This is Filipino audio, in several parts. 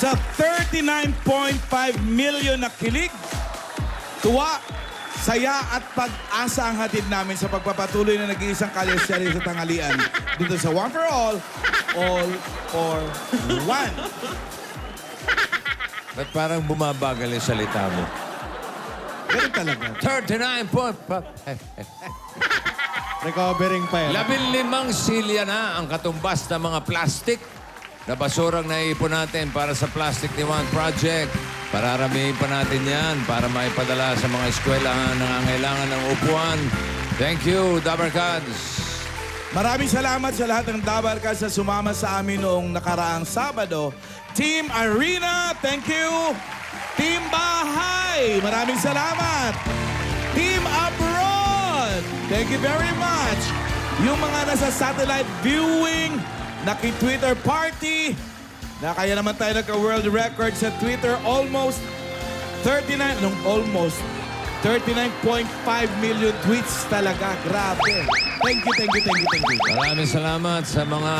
sa 39.5 million na kilig, tuwa, saya at pag-asa ang hatid namin sa pagpapatuloy na nag-iisang kalyasari sa tanghalian dito sa One for All for One. Ba't parang bumabagal yung salita mo? Ganun talaga. 39.5. Recovering pa yan. 15 silya na ang katumbas ng mga plastic na basurang naiipon natin para sa Plastic ni One Project. Pararamihin pa natin yan para maipadala sa mga eskwelahan na nangangailangan ng upuan. Thank you, Dabarkads. Maraming salamat sa lahat ng Dabarkads sa sumama sa amin noong nakaraang Sabado. Team Arena, thank you. Team Bahay, maraming salamat. Team Abroad, thank you very much. Yung mga nasa satellite viewing, naki-Twitter party, na kaya naman tayo nagka-world record sa Twitter, almost 39.5 million tweets talaga. Grabe. Thank you. Maraming salamat sa mga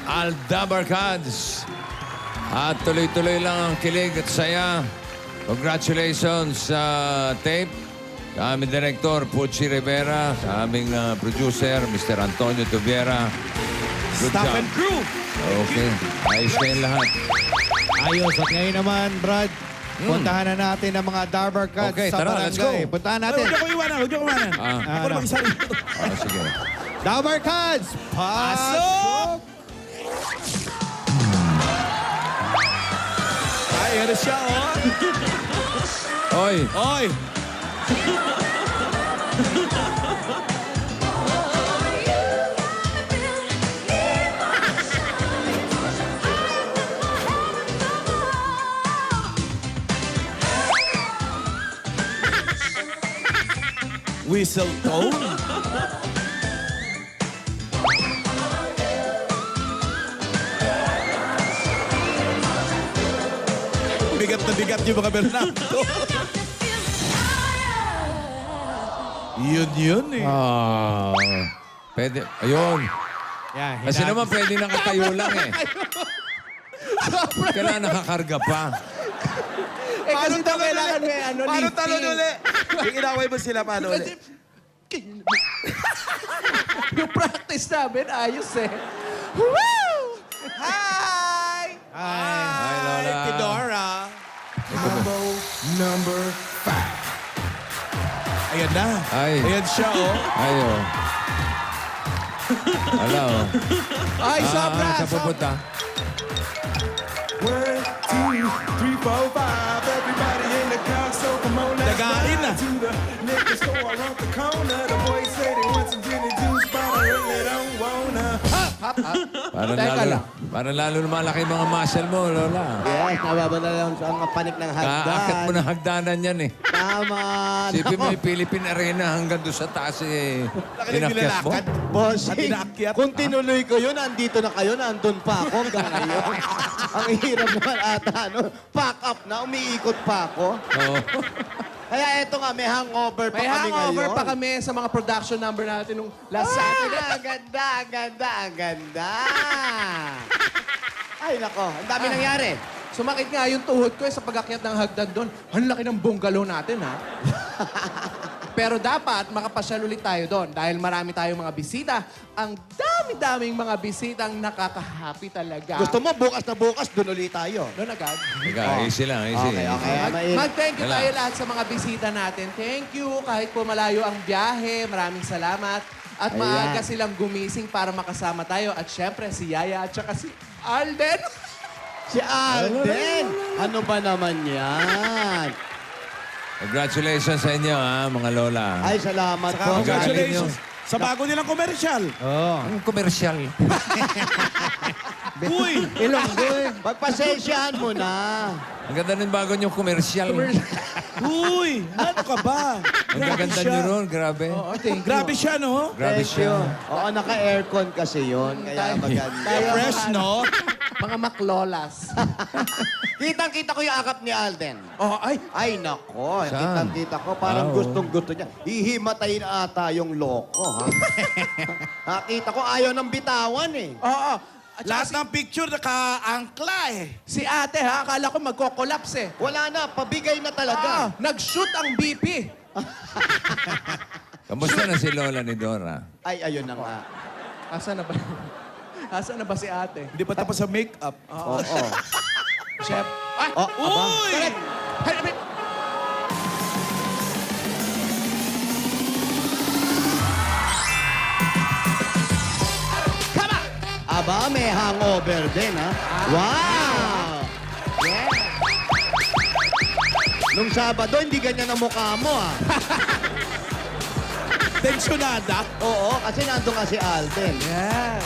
Aldabarkads. At tuloy-tuloy lang ang kilig at saya. Congratulations sa tape. Sa aming director, Pucci Rivera. Sa aming producer, Mr. Antonio Tuviera. Good Staff job. and crew. Okay. Ayos kayong lahat. Ayos. At ngayon naman, Brad, puntahan na natin ang mga Dabarkads Okay, sa tara, barangay. let's go. Puntahan Ay, natin. huwag niyo ko iwanan. Ako na mag-isa rito. Sige. Dabarkads, Pasok! Ay, ano siya, oh. Oy, Oy! Whistle tone? Bigat na bigat yung mga Bernardo. Yun eh. pwede. Ayun. Yan, Kasi naman pwede nakatayo lang eh. Kailangan nakakarga pa. Eh, kasi daw kailangan may ano, Paano lifting. talon uli? Yung inaway mo sila, paano uli? Yung practice namin, ayos eh. Woo! Hi! Hi, Lola. Tidora. Number 5. Ayan na. Ay. Ayan siya, oh. Ayo. Wala, oh. Ay, sobra! Sa pupunta. 1, 2, 3, 4, 5. Everybody in the car, so come on, let's Nagain na. ride to the liquor store around the corner. The boys say they want some gin and juice, but I really don't wanna. Parang lalo lumalaki mga muscle mo, Lola. Yes, nababala lang sa mga panik ng hagdan. Kaakit mo na hagdanan yan eh. Tama. Sipin mo yung Philippine Arena hanggang doon sa taas eh. Laki ng Inakyat mo. nilalakad. Bossing, At inaakyat. kung tinuloy ko yun, andito na kayo, nandun pa ako hanggang ngayon. Ang hirap naman ata, no? Pack up na, umiikot pa ako. Oo. Kaya eto nga, may hangover pa May kami hangover ngayon. pa kami sa mga production number natin nung last Saturday. Ang ganda, ang ganda, ang ganda. Ay, nako, ang dami nangyari. Sumakit nga yung tuhod ko sa pag-akyat ng hagdan doon. Ang laki ng bungalow natin, ha? Pero dapat makapasyal ulit tayo doon dahil marami tayong mga bisita. Ang dami-daming mga bisitang nakaka-happy talaga. Gusto mo, bukas na bukas, doon ulit tayo. Doon agad. Teka, easy lang, easy. Okay, okay. Mag-thank you Relax. tayo lahat sa mga bisita natin. Thank you. Kahit po malayo ang biyahe, maraming salamat. At Ayan. maaga silang gumising para makasama tayo. At syempre, si Yaya at saka si Alden. Si Alden! Ano ba naman yan? Congratulations sa inyo, ha, mga Lola. Ay, salamat Saka po. congratulations sa bago nilang komersyal. Ang komersyal. Uy! Ilonggo. Pagpasensyahan mo na. Ang ganda ng bago niyong komersyal. Uy! Ano ka ba? Ang gaganda niyo ron, grabe. Grabe siya, no? Grabe Thank you. siya. Oo, naka-aircon kasi yun. Kaya maganda. Fresh, no? Mga maklolas. Kitang-kita ko yung akap ni Alden. Oh, ay. Ay, nako. Saan? Kitang-kita ko. Parang Oo. gustong-gusto niya. Hihimatay na ata yung loko, ha? Nakita ko ayaw ng bitawan, eh. Oo. Lahat ng picture naka-angkla eh. Si ate ha, akala ko magko-collapse eh. Wala na, pabigay na talaga. Nag-shoot ang BP. Kamusta na si Lola ni Dora? Ay, ayun na nga. Asa na ba? Asa na ba si ate? Hindi pa tapos sa makeup. Oo. Chef. Ay! Oh, aba. Uy! Correct! Hay! Aba, may hangover din, ha? Wow! Yeah. Nung Sabado, hindi ganyan ang mukha mo, ha? Tensyonada. Oo, kasi nandun nga si Alden. Yes!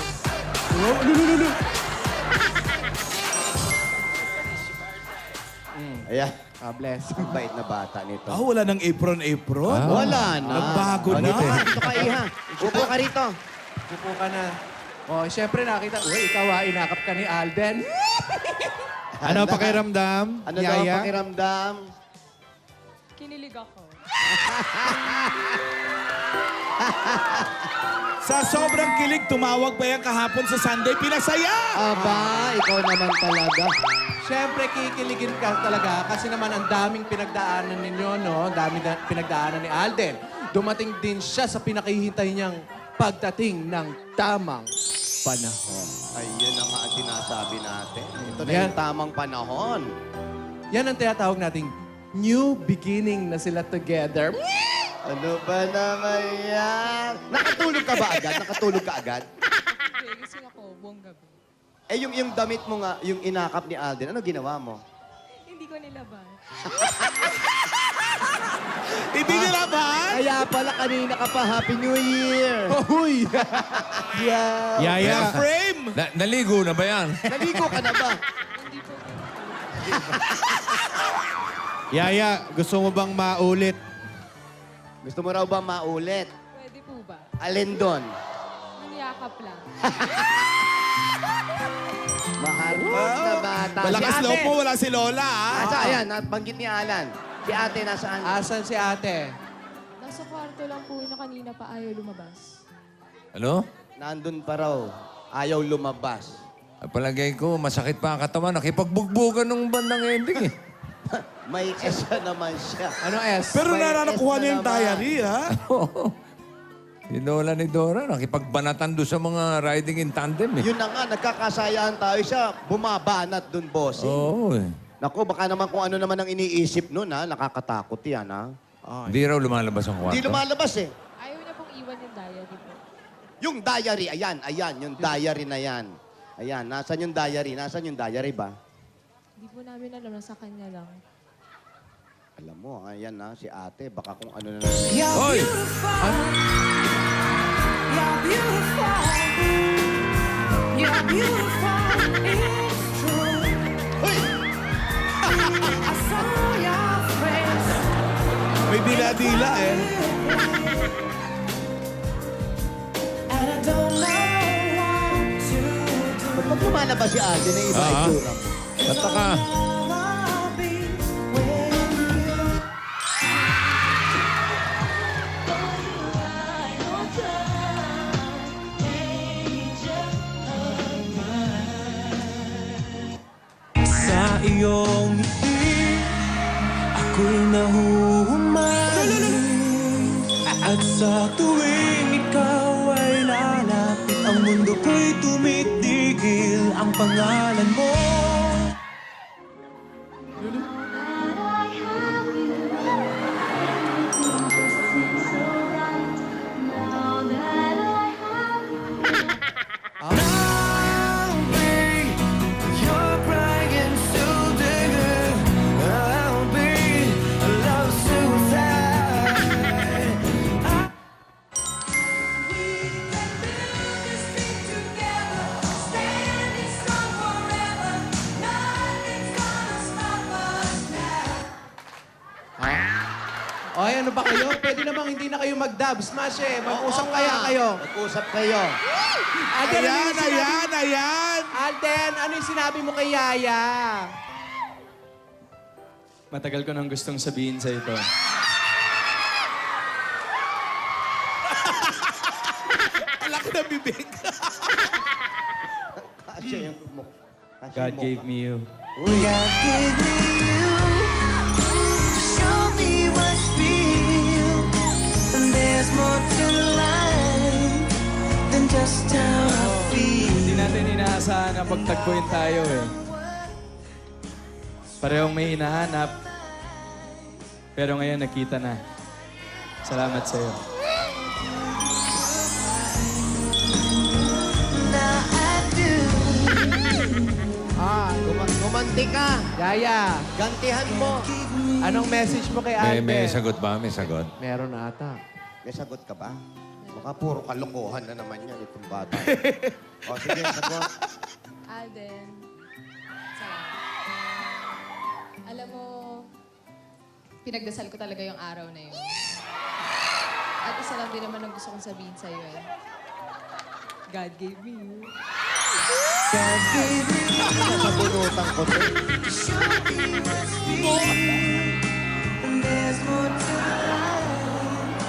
Ayan. Bless. Ang bait na bata nito. Ah, wala ng apron. Wala na. Nagbago na. Dito ka, Iha. Upo ka rito. Upo ka na. Oh, syempre nakita, uy, ikaw ha, inakap ka ni Alden. Ano pakiramdam? Ano daw ang Yaya? pakiramdam? Kinilig ako. Sa sobrang kilig, tumawag pa yan kahapon sa Sunday. Pinasaya! Aba, ikaw naman talaga. Syempre, kikiligin ka talaga kasi naman ang daming pinagdaanan ninyo, no? Pinagdaanan ni Alden. Dumating din siya sa pinakihintay niyang pagdating ng tamang panahon. Ayun na nga ang sinasabi natin. Ito na Yan. yung tamang panahon. Yan ang tinatawag nating new beginning na sila together. Ano ba naman yan? Nakatulog ka ba agad? Nakatulog ka agad? Hindi, gising ako buong gabi. Eh, yung damit mo nga, yung inakap ni Alden, ano ginawa mo? Hindi ko nilaban. Hindi nila ba? Kaya pala kanina ka pa, Happy New Year! Huy! Yeah. Yaya, Frame! Naligo na ba yan? Naligo ka na ba? Hindi po. Yaya, gusto mo bang maulit? Gusto mo raw ba maulit? Pwede po ba? Alin doon? Niyakap lang. Maharot na bata. Malakas Si loob ate. mo, wala si Lola. Asa, ayan, nabanggit ni Alan. Si ate nasaan? Asan si ate? Nasa kwarto lang po na kanina pa ayaw lumabas. Ano? Nandun pa raw. Ayaw lumabas. Palagay ko, masakit pa ang katawan. Nakipagbugbugan nung bandang ending eh. May S na naman siya. Ano S? Pero May nanakuha S niya yung na naman. diary, ha? Si Lola ni Dora, nakipagbanatan doon sa mga riding in tandem eh. Yun na nga, nagkakasayaan tayo siya. Bumabanat dun, bossing. Oo eh. Naku, baka naman kung ano naman ang iniisip nun, ha? Nakakatakot yan, ha? Hindi raw lumalabas ang kwarto. Hindi lumalabas, eh. Ayaw niya pong iwan yung diary po. Yung diary, ayan, yung diary na yan. Ayan, nasan yung diary? Nasan yung diary ba? Hindi po namin alam, nasa kanya lang. Alam mo, ayan na, si ate, baka kung ano na... Hoy! You're beautiful. You're beautiful. It's true. I saw your face. May dila-dila eh. And I don't know what to do. Ba't pag lumalabas si ate na iba Ah. itsura mo? Basta ka. I'll be with you. Sa iyong ngiti, ako'y nahuhumaling. At sa tuwing ikaw ay lalapit, ang mundo ko'y tumitigil. Ang pangalan mo I'll be your crying shoulder. I'll be a love suicide. We can build this thing together, standing strong forever. Nothing's gonna stop us now. Oy, ano ba kayo? Pwede namang hindi na kayo mag-dub. Smash eh. Mag-usap Oo kaya nga. kayo. Mag-usap kayo. Alden, ano Ayan, yung sinabi- ayan, ayan. Alden, ano yung sinabi mo kay Yaya? Matagal ko nang gustong sabihin sa ito. Laki na bibig. God gave me you. God gave me you to show me what's real. And there's more to life than just how I feel. Hindi natin inaasahan na pagtagpuin tayo eh. Parehong may hinahanap. Pero ngayon nakita na. Salamat sa'yo. Now I do. Gumanti ka. Yaya, Gantihan mo. anong message mo kay Alden? May sagot ba? May sagot? Meron na ata. May sagot ka ba? Baka puro kalokohan na naman yan itong bata. O sige, sagot. Alden, salamat. Alam mo, pinagdasal ko talaga yung araw na yun. At isa lang din naman ang gusto kong sabihin sa'yo eh. God gave me you. God gave me Sabunutan ko to. to show me what's real. And there's more to life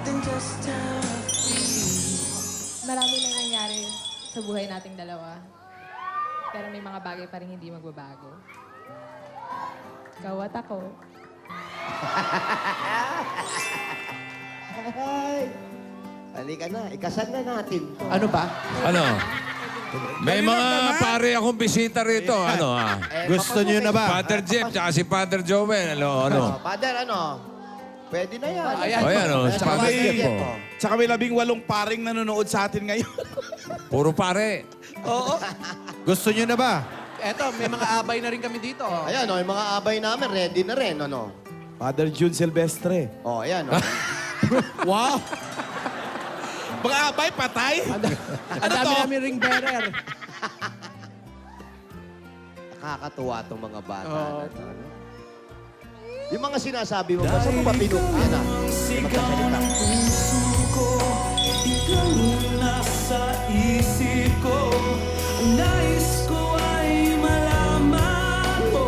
than just how I feel. Marami nang nangyari sa buhay nating dalawa. Pero may mga bagay pa rin hindi magbabago. Ikaw at ako. Halika na, ikasal na natin. Ano ba? Ano? May mga pare akong bisita rito. Ano Gusto niyo na ba? Father Jeff, tsaka si Father Joel. Ano? Father, ano? Pwede na yan. Ayan. O yan, Ayan, si Father Kami, Jeff. Oh. tsaka may 18 paring nanonood sa atin ngayon. Puro pare. Oo. Gusto niyo na ba? Eto, may mga abay na rin kami dito. Ayan, o, yung mga abay namin, ready na rin, ano? Father June Silvestre. O, ayan, o. Wow! Mga abay, patay? Ang Ano dami to? namin ring bearer. Nakakatuwa itong mga bata. Oo. Ano? Yung mga sinasabi mo, basta mo ba pinukyan, ah? Magkasalita. Puso ko, ikaw ang nasa isip ko. Ang nais ko ay malaman mo.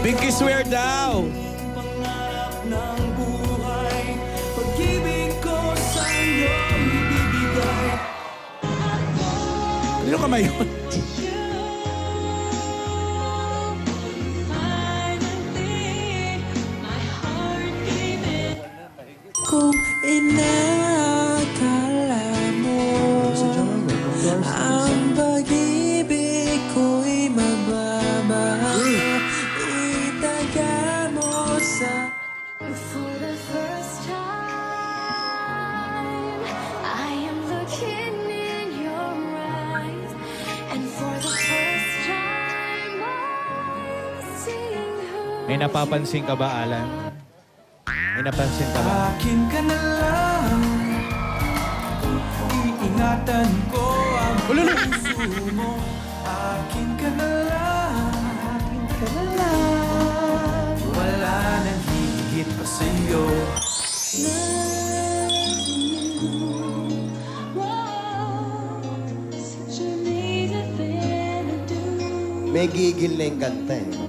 Pinky swear daw. Pangarap ng buhay, pag-ibig ko sa'yo ibibigay. Sino ka mayon? Kung inakala mo ang pag-ibig ko'y mababago, itaga mo sa... For the first time, I am looking in your eyes, and for the first time, I'm seeing who May napapansin ka ba, Alan? May napansin ka ba? Akin ka na lang, iingatan ko ang puso mo. Akin ka na lang, wala nang higit pa sa'yo. May gigil na yung kanta, eh.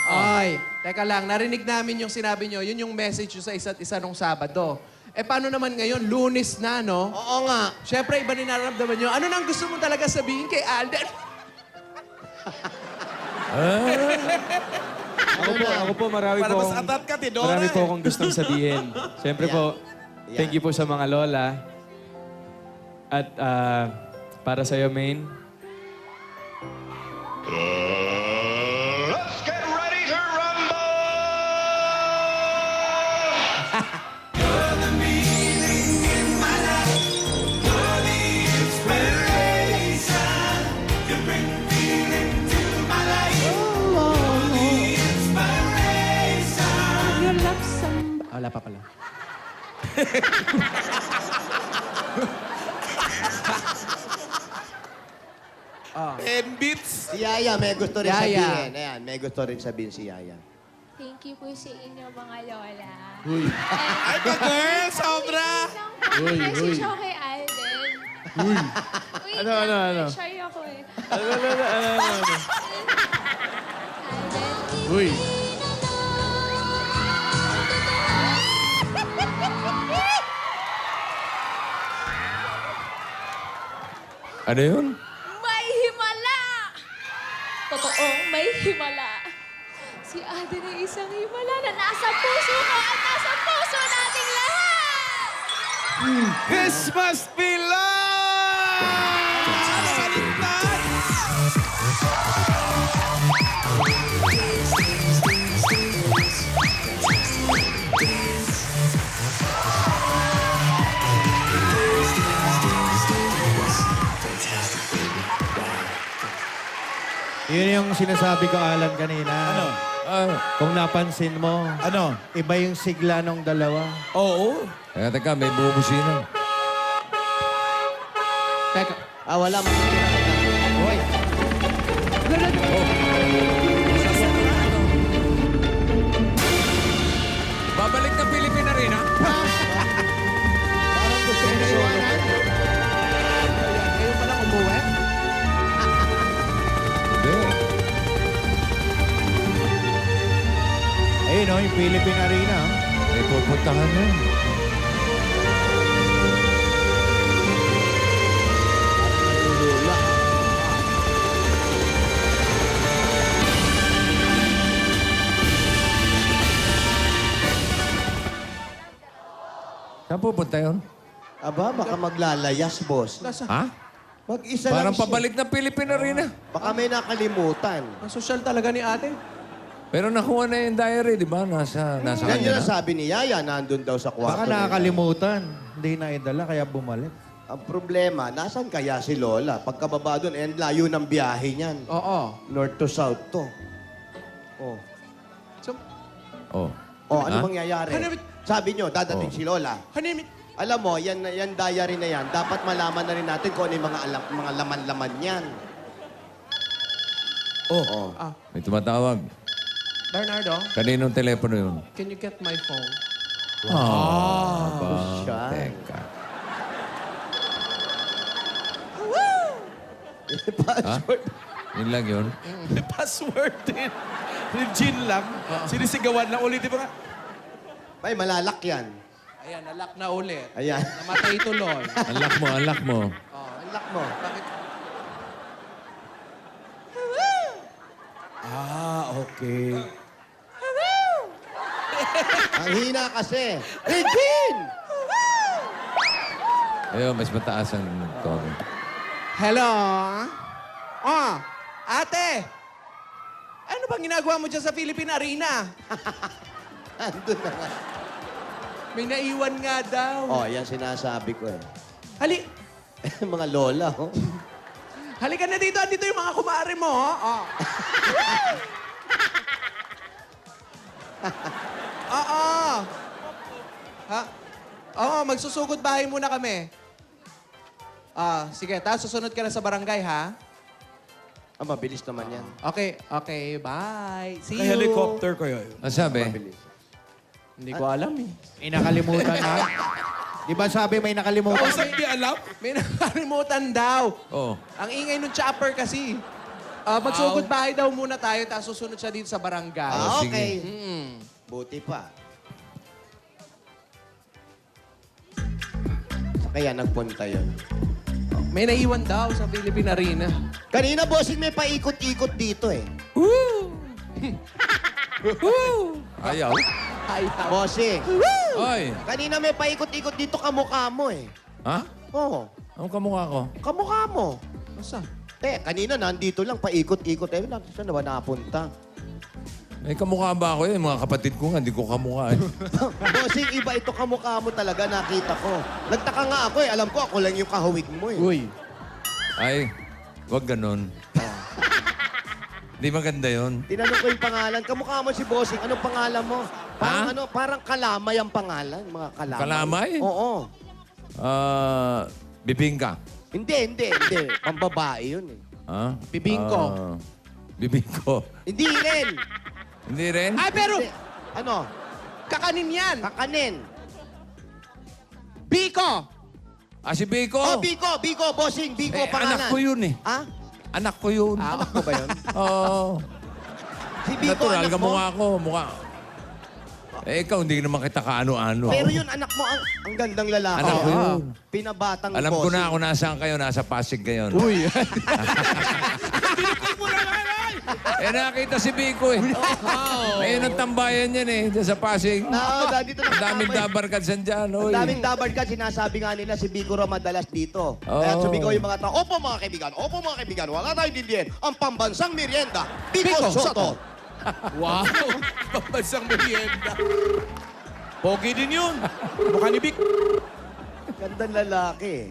Ay, teka lang, narinig namin yung sinabi nyo, yun yung message nyo sa isa't isa nung Sabado. Eh, paano naman ngayon? Lunes na, no? Oo nga. Siyempre, iba rin nararamdaman nyo. Ano nang gusto mo talaga sabihin kay Alden? Ako po, marami Para po mas akong, atat ka, Tidora. marami po akong gustong sabihin. Siyempre po, thank you po sa mga lola. At para sa'yo, Maine, Let's get ready to rumble! You're the meaning in my life. You're the inspiration. You bring feeling to my life. You're the inspiration. You love somebody. Wala pa pala. And beats. Si Yaya, may gusto rin Yaya. sabihin. Ayan, may gusto rin sabihin si Yaya. Thank you po sa inyo, mga lola. Ay, pa-girl, sobra. Message ako kay Alden. Uy. Ano? Shy ako eh. Uy. Ano yun? May himala! Totoong may himala. Si Aden ay isang himala na nasa puso ko at nasa puso nating lahat! This must be love! Baliktad! Yun yung sinasabi ko, Alan, kanina. Ano? Kung napansin mo, Ano? iba yung sigla ng dalawa. Oo. Teka, may bubusina. Teka. Wala. Makikita ko. Hoy. Babalik na Pilipina rin, ha? Parang gusto mo solo ko. Kayo palang umuwi? Hindi. Ayun, yung Philippine Arena. May pupuntahan na. Saan pupunta yun? Aba, baka maglalayas, boss. Ha? Mag-isa Parang lang siya. pabalik na Pilipina rin, ha? Baka may nakalimutan. Ang sosyal talaga ni ate. Pero nakuha na yung diary, di ba? Nasa Yan kanya yung na. sabi ni Yaya, nandun daw sa kwarto. Baka nakakalimutan. Hindi na idala, kaya bumalik. Ang problema, nasan kaya si Lola? Pagkababa doon, and layo ng biyahe niyan. Oo. North to south to. Oh. So, Oh. Oh, ano Ha? mangyayari? Hanapit- Sabi nyo, dadating Oh. si Lola. hanimit. Alam mo, yan diary na yan, dapat malaman na rin natin kung ano yung mga laman-laman yan. Oh. Ah, May tumatawag. Bernardo, Kaninong telepono yun? can you get my phone? Siya. Teka. Password. Yun lang yun? May password din. Regine lang. Sinisigawan lang ulit. Di ba nga? Ay, malalak yan. Ayan, nalak na ulit. Ayan. Namatay tuloy. Unlock mo, unlock mo. Oh, Malak mo. bakit? Okay. Ang hina kasi. Regine! Ayun, mas mataas ang tono. Hello? Oh, ate! Ano bang ginagawa mo dyan sa Philippine Arena? Andun na nga. May naiwan nga daw. Oh, yan sinasabi ko eh. Hali, Mga lola, oh. halika na dito. Andito yung mga kumare mo. Oh. Oo. Ha? Oo, magsusugod bahay muna kami. Sige, tapos susunod ka na sa barangay, ha? Mabilis naman yan. Okay, okay, bye. See May you. helicopter ko yun. Ang sabi? Mabilis. Hindi ko alam eh. May nakalimutan na. Di ba sabi may nakalimutan? Kausap di alam? May nakalimutan daw. Oo. Ang ingay nung chopper kasi. Magsugod bahay daw muna tayo, tapos susunod siya dito sa barangay. sige. Okay. Mm. Buti pa. Kaya nagpunta yun. May naiwan daw sa Philippine Arena. Kanina, bossing, may paikot-ikot dito eh. Ayaw. Ay, Bossing, Oy. kanina may paikot-ikot dito kamukha mo eh. Ha? Oo, Anong kamukha ko? kamukha mo. Masa? Kanina nandito lang, paikot-ikot. Saan na ba napunta? May kamukha ba ako yun? Mga kapatid ko nga, hindi ko kamukha eh. Bossing, iba ito kamukha mo talaga, nakita ko. Nagtaka nga ako eh. Alam ko, ako lang yung kahawig mo eh. Uy. Ay, wag ganon. Hindi maganda yun. Tinanong ko yung pangalan. Kamukha mo si Bossing. Anong pangalan mo? Parang Ha? parang kalamay ang pangalan. Mga kalamay. Kalamay? Oo. Bibingka. Hindi. Pambabae yun eh. Ha? Bibingko. Bibingko. Hindi rin. Hindi rin? Ay, pero Hindi. Ano? kakanin yan. Kakanin. Biko! Si Biko. Oh, Biko, Bossing, Biko, pangalan. Anak ko yun eh. Ha? Anak ko yun. Anak mo ba yun? Oo. Si Biko, Natural, anak mo? kamukha ko. Mukha. Eh, ikaw, hindi naman kita kaano-ano. Pero yun, anak mo, ang gandang lalaki. Anak ko yun. Pinabatang Alam ko bossing. na kung nasaan kayo. Nasa Pasig kayo. No? Uy. Eh, nakita si Biko eh. Ayun ang tambayan yan eh. Diyan sa Pasig. Dito na Ang daming dabarkad dyan. Ang daming dabar ka, sinasabi nga nila si Biko raw madalas dito. Oo. Kaya sumigaw yung mga tao, opo mga kaibigan, wala tayong dindihin. Ang pambansang merienda, Biko Soto. Wow! Pambansang merienda. Pogi din yun. Mukha ni Vic. Gandang lalaki.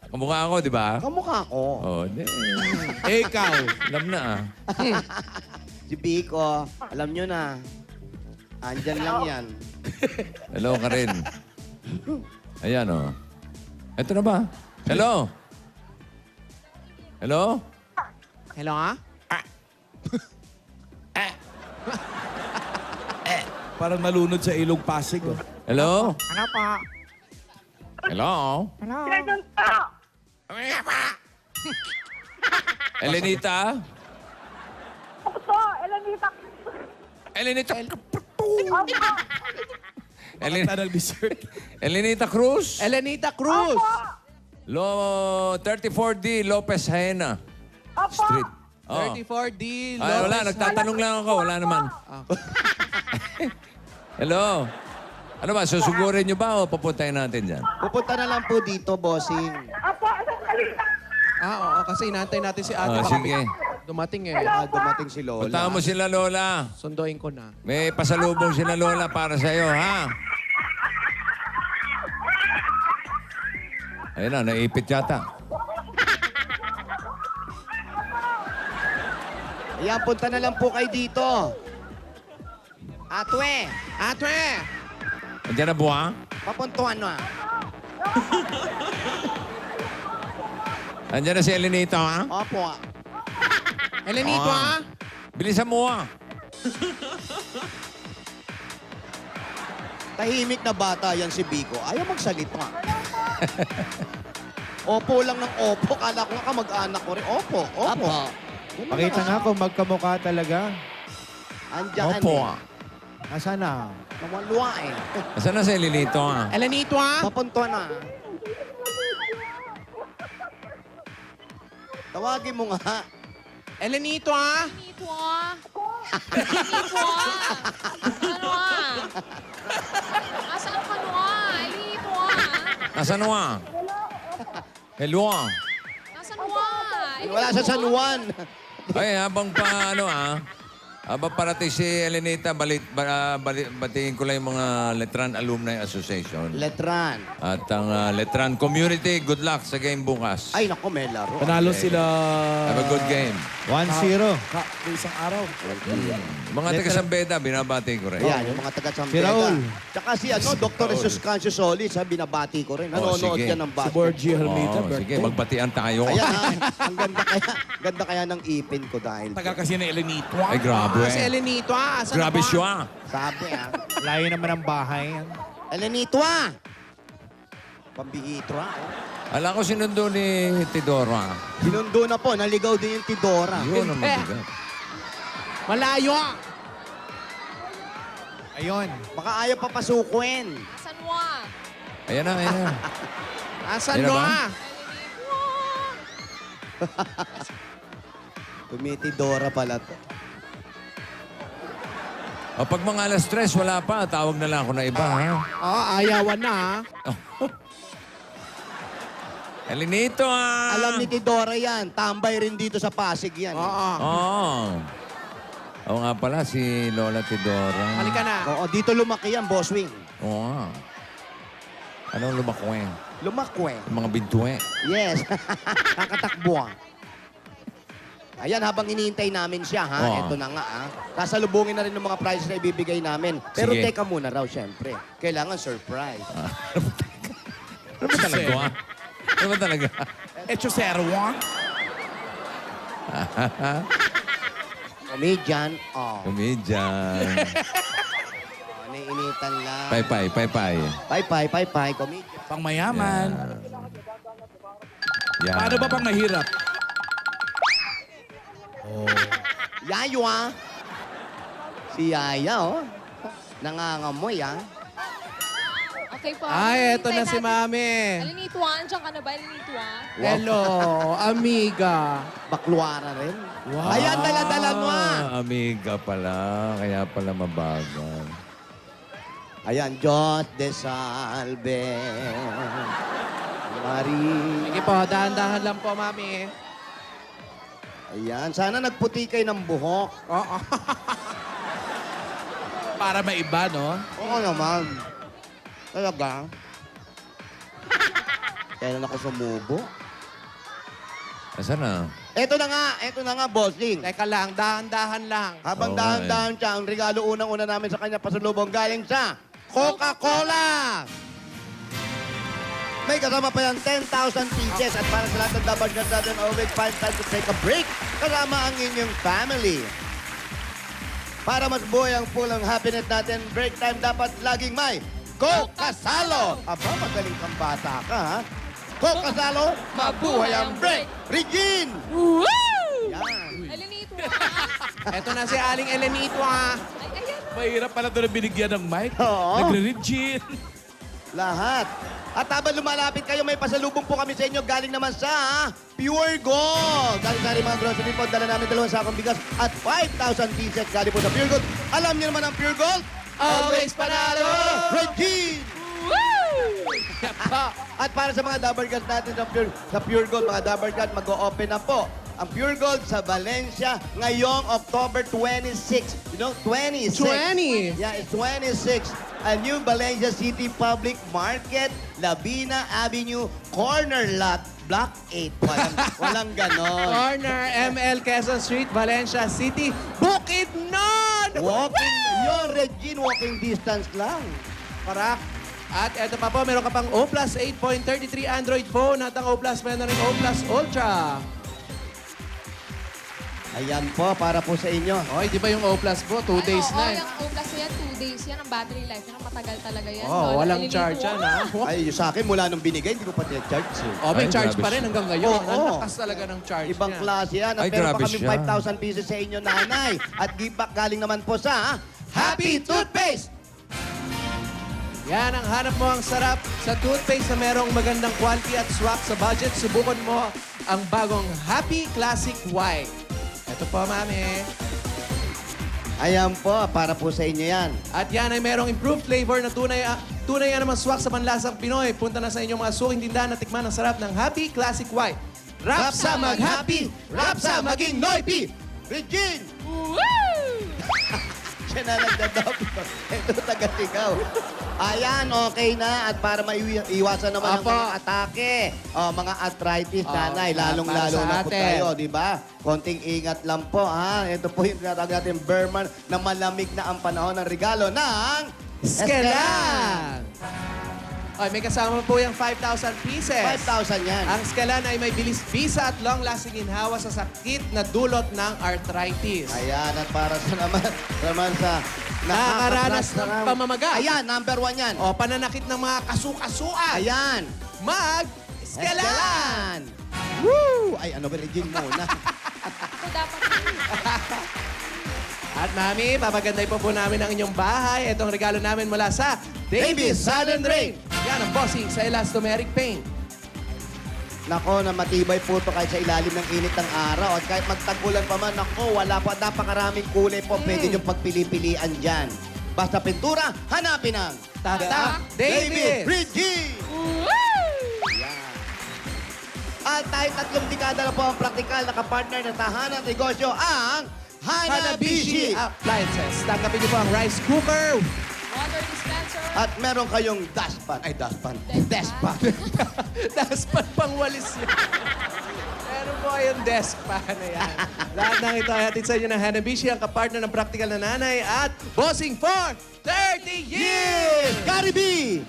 Kamukha ako, di ba? Kamukha ko. Oh, di. Eh, ikaw. Alam na ah. Si Biko, alam nyo na. Andyan lang yan. Hello ka rin. Ayan oh. Ito na ba? Hello? Hello? Hello, ha? Parang nalunod sa ilog Pasig. Oh. Hello? Ano po? Hello? Hello? Elenita? Opo, Elenita. Elenita? Kanta ng dessert. Elenita Cruz? Elenita Cruz. 34D Lopez Haena Street. Oh. 34D. Ay, wala, nagtatanong lang ako. Wala naman. Hello? Ano ba, susugurin nyo ba o papuntahin natin dyan? Pupunta na lang po dito, bossing. Opo, sandali. Oo, kasi inaantay natin si ate. Sige. Dumating eh. Dumating si Lola. Puntahan mo sila, Lola. Sunduin ko na. May pasalubong sila, Lola, para sa'yo, ha? Ayun na, naipit yata. Ayan, punta na lang po kayo dito. Atwe, Ate! Andiyan na buha? papuntuhan na. Andiyan na si Elenito, ha? Opo. Elenito, ha? Bilisan mo, ha? Tahimik na bata yan si Biko. Ayaw magsalita. Opo lang ng opo. Kala ko nga kamag-anak ko rin. Opo, opo. Ganun Pakita lang. nga kung magkamukha talaga. Andiyan Opo. eh. Nasaan na? Nawalwa eh. Asan na si Elenito, ha? Elenito, ha? Papuntuhan na. Tawagin mo nga. Elenito, ha? Elenito ah. Elenito ah. Ano ah? Asaan ka no ah? Elenito ah. Nasaan mo, ha? Hello, ha? Nasaan mo ah? Wala sa San Juan. Ay, habang pa, ano, ha? Habang parating si Elenita, batiin ko lang yung mga Letran Alumni Association. Letran. At ang Letran Community, good luck sa game bukas. Ay, naku, may laro. Panalo sila. Have a good game. 1-0. Isang araw. Mga taga-Sambeda, binabati ko rin. Ayan, yung mga taga-Sambeda. Si Raul. Tsaka si Dr. Jesus Cancio Solis, binabati ko rin. Nanonood sige. yan ng Si basket. Borgie Hermita. Oh, sige, magbatian tayo. Ayan, ang ganda kaya ng ipin ko dahil. Taga kasi na Elenito. Ay, grabe. Si Elenito, ha? Asan Grabe na ba? siya. Sabi Layo naman ang bahay. Elenito Pambihito Alam ko sinundo ni Tidora. Sinundo na po, naligaw din yung Tidora. Yun ang mabigat. Malayo, ha? Ayun. Baka ayaw papasukin. Asan mo ah? Ayan na, ayan na. Asan Ayun mo, na ba? ha? Tumitidora pala to. O, pag mga alas 3, wala pa. Tawag na lang ako na iba, ha? Oo, ayawan na, ha? Elenito, ha? Alam ni Tidora yan. Tambay rin dito sa Pasig yan. Oo. Oo. Oo nga pala, si Lola Tidora. Halika na. Oo, dito lumaki yan, Boss Wing. Oo nga. Anong lumakweng? Lumakwe. Yung mga bintuwe. Yes. Kakatakbo. Ayan, habang iniintay namin siya, ha? Oo. Ito na nga, ha? Sasalubungin na rin ng mga prizes na ibibigay namin. Pero Sige. teka muna raw, syempre. Kailangan surprise. Ano ba talaga, ha? Ano ba talaga? Echo Serwa. Comedian, Comedian. Naiinitan lang. Pay-pay, pay-pay. Pay, comedian. Pang mayaman. Yan. Paano ba pang mahirap? Yayo, ah. Si Yaya, oh. Nangangamoy, ah. Okay po. Ay, eto na Hintayin si natin. Mami. Alinitwa, andiyan ka na ba? Alinitwa? Hello, amiga. Bakluara rin. Wow. Ayan, dala-dala mo, ah. Amiga pala. Kaya pala mabagal. Ayan, Diyos de Salve. Marie. Sige po, dahan-dahan lang po, Mami. Ayan, sana nagputi kayo ng buhok. Oo. Para maiba, no? Oo naman. Talaga. Kailan ako sumubo? Asan na? Ito na nga, bossing. Teka lang, dahan-dahan lang. Habang Oo, dahan-dahan siya, ang regalo unang-una namin sa kanya pasalubong galing sa Coca-Cola! May kasama pa yan 10,000 pieces at para sa lahat ng dapat natin, always find time to take a break kasama ang inyong family. Para mas buhay ang full ng happiness natin, break time dapat laging may Coca-Salo! Aba, magaling kang bata ka, ha? Coca-Salo, mabuhay ang break! Regine! Woo! Yan. Alinitwa. Eto na si Aling Elenitwa. Ay, ayan. Mahirap pala ito na binigyan ng mic. Oo. Nagre-rigid. Lahat. At habang lumalapit kayo, may pasalubong po kami sa inyo galing naman sa Pure Gold. Galing sa mga grocery po, dala namin 2 sakong bigas at 5,000 pieces galing po sa Pure Gold. Alam niyo naman ang Pure Gold? Always panalo! Regine! At para sa mga Dabber Gold natin sa Pure Gold, mga Dabber Gold, mag-o-open na po ang Pure Gold sa Valencia ngayong October 26. You know, 26. 20. Yeah, it's 26. A new Valencia City Public Market, Labina Avenue, corner lot, Block 8. Walang ganon. Corner, ML Quezon Street, Valencia City, Bukidnon! Walking, yun, Regine, walking distance lang. Parak. At eto pa po, meron ka pang O Plus 8.33 Android phone at ang O Plus meron rin O Plus Ultra. Ayan po, para po sa inyo. Oy, di ba yung O Plus po? 2 days Oo, na eh. yung Oblas yan, 2 days yan. Ang battery life yan, ang matagal talaga yan. Oh, Lola, walang Alinitwa. charge yan ha. Ay, yung sa akin, mula nung binigay, hindi ko pa charge eh. Oh, may Ay, charge grabe pa rin siya. hanggang ngayon. Oo. Ang lakas talaga ng charge Ibang niya. klase yan. At Ay, meron pa grabe kami siya. 5,000 pieces sa inyo, nanay. At give back galing naman po sa Happy Toothpaste! Yan, ang hanap mo ang sarap sa toothpaste na merong magandang quality at swak sa budget. Subukan mo ang bagong Happy Classic White. Ito po, Mami. Ayan po, para po sa inyo yan. At yan ay merong improved flavor na tunay yan naman swak sa panlasang Pinoy. Punta na sa inyong mga suking tindahan na tikman ang sarap ng Happy Classic White. Rap sa mag-happy, rap sa maging noipy. Regine! Siya na nagdadab. Ito taga-sigaw. Ayan, okay na. At para maiwasan naman ang Apo. mga atake, mga arthritis, nanay, para lalong-lalo sa na po atin. tayo, di ba? Konting ingat lang po, ha? Ito po yung tinatawag natin Berman na malamig na ang panahon ng regalo ng Skelan! Ay, may kasama po yung 5,000 pieces. 5,000 yan. Ang Skelan ay may bilis visa at long-lasting ginhawa sa sakit na dulot ng arthritis. Ayan, at para sa naman sa Nakakaranas ng pamamaga. Ayan, number 1 yan. O pananakit ng mga kasukasuan. Ayan. Skelan! Skelan! Woo! Ay, ano ba, Regine muna? Ako dapat At Mami, papaganday po namin ang inyong bahay. Itong regalo namin mula sa Davis Sudden Rain. Yan ang bossing sa elastomeric paint. Nako, na matibay po ito kahit sa ilalim ng init ng araw. At kahit magtagulan pa man, nako, wala pa. Napakaraming kulay po. Pwede nyo pagpili-pilian dyan. Basta pintura, hanapin ang Tatak Davis! Regine! Yan. At tayo 3 dekada na po ang praktikal na kapartner ng tahanan negosyo ang Hanabishi. Appliances. Tanggapin niyo po ang rice cooker. water dispenser. At meron kayong dustpan. Ay, dustpan. Dustpan. Daspan pang walis yan. Meron po kayong desk pa na yan. Lahat ng ito ay hatid sa inyo ng Hanabishi, ang kapartner ng praktikal na nanay at bossing for 30 years! Caribe!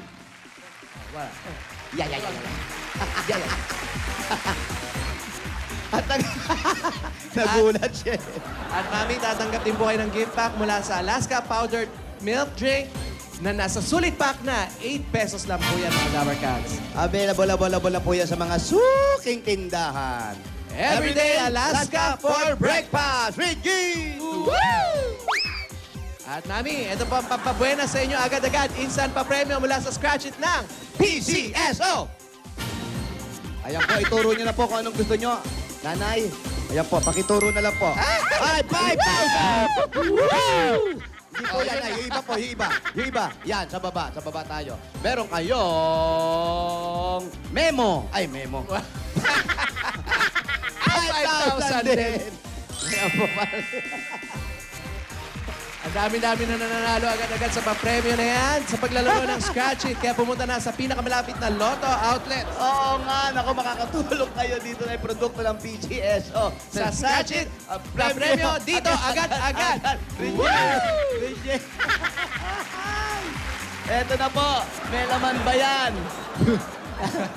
Wala. Yeah. At nagulat siya. At Mami, tatanggap din po kayo ng gift pack mula sa Alaska Powdered Milk Drink na nasa sulit pack na 8 pesos lang po yan mga Dabber Cats. Available na po yan sa mga suking tindahan. Everyday Alaska for breakfast. Reggie! At Mami, ito po ang pampabuena sa inyo agad-agad. Instant pa premyo mula sa Scratch It ng PCSO! Ayan po, ituro nyo na po kung anong gusto nyo. Nanay, ayan po, pakituro na lang po. Ay, 5,000! Hindi po yan, ay, yung iba po, yung iba. Yung iba, yan, sa baba tayo. Meron kayong memo. Ay, memo. 5,000 din. Ayan po, Ang dami-dami na nananalo agad-agad sa papremyo na yan sa paglalaro ng Scratch It. Kaya pumunta na sa pinakamalapit na Lotto outlet. Oo nga, naku, makakatulong kayo dito na yung produkto ng PGSO. Sa Scratch It, papremyo dito agad-agad. Reggie! Eto na po, may laman ba yan?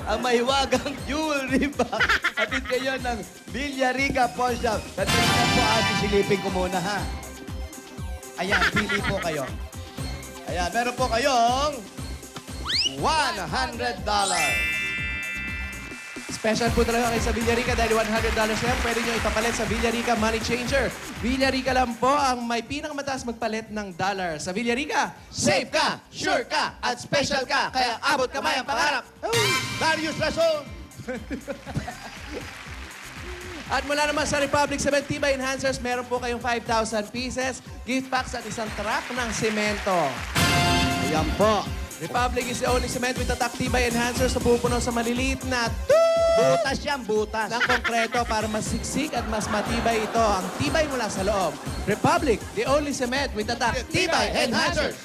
Ang mahiwagang jewelry box. Atid kayo ng Villarica Pawn Shop. Tatringan po, sisilipin ko muna, ha? Ayan, pili po kayo. Ayan, meron po kayong $100. Special po talaga kayo sa Villarica dahil $100 yan. Pwede nyo ipapalit sa Villarica Money Changer. Villarica lang po ang may pinakamataas magpalit ng dollar. Sa Villarica, Safe ka, sure ka, at special ka. Kaya abot kamay ang pangarap. Darius Rason! At mula naman sa Republic Cement Tibay Enhancers, meron po kayong 5,000 pieces, gift packs at isang truck ng semento. Ayan po. Republic is the only cement with attack Tibay Enhancers na pupuno sa maliliit na Butas yan, butas. ng konkreto para mas siksik at mas matibay ito. Ang tibay mula sa loob. Republic, the only cement with attack Tibay Enhancers.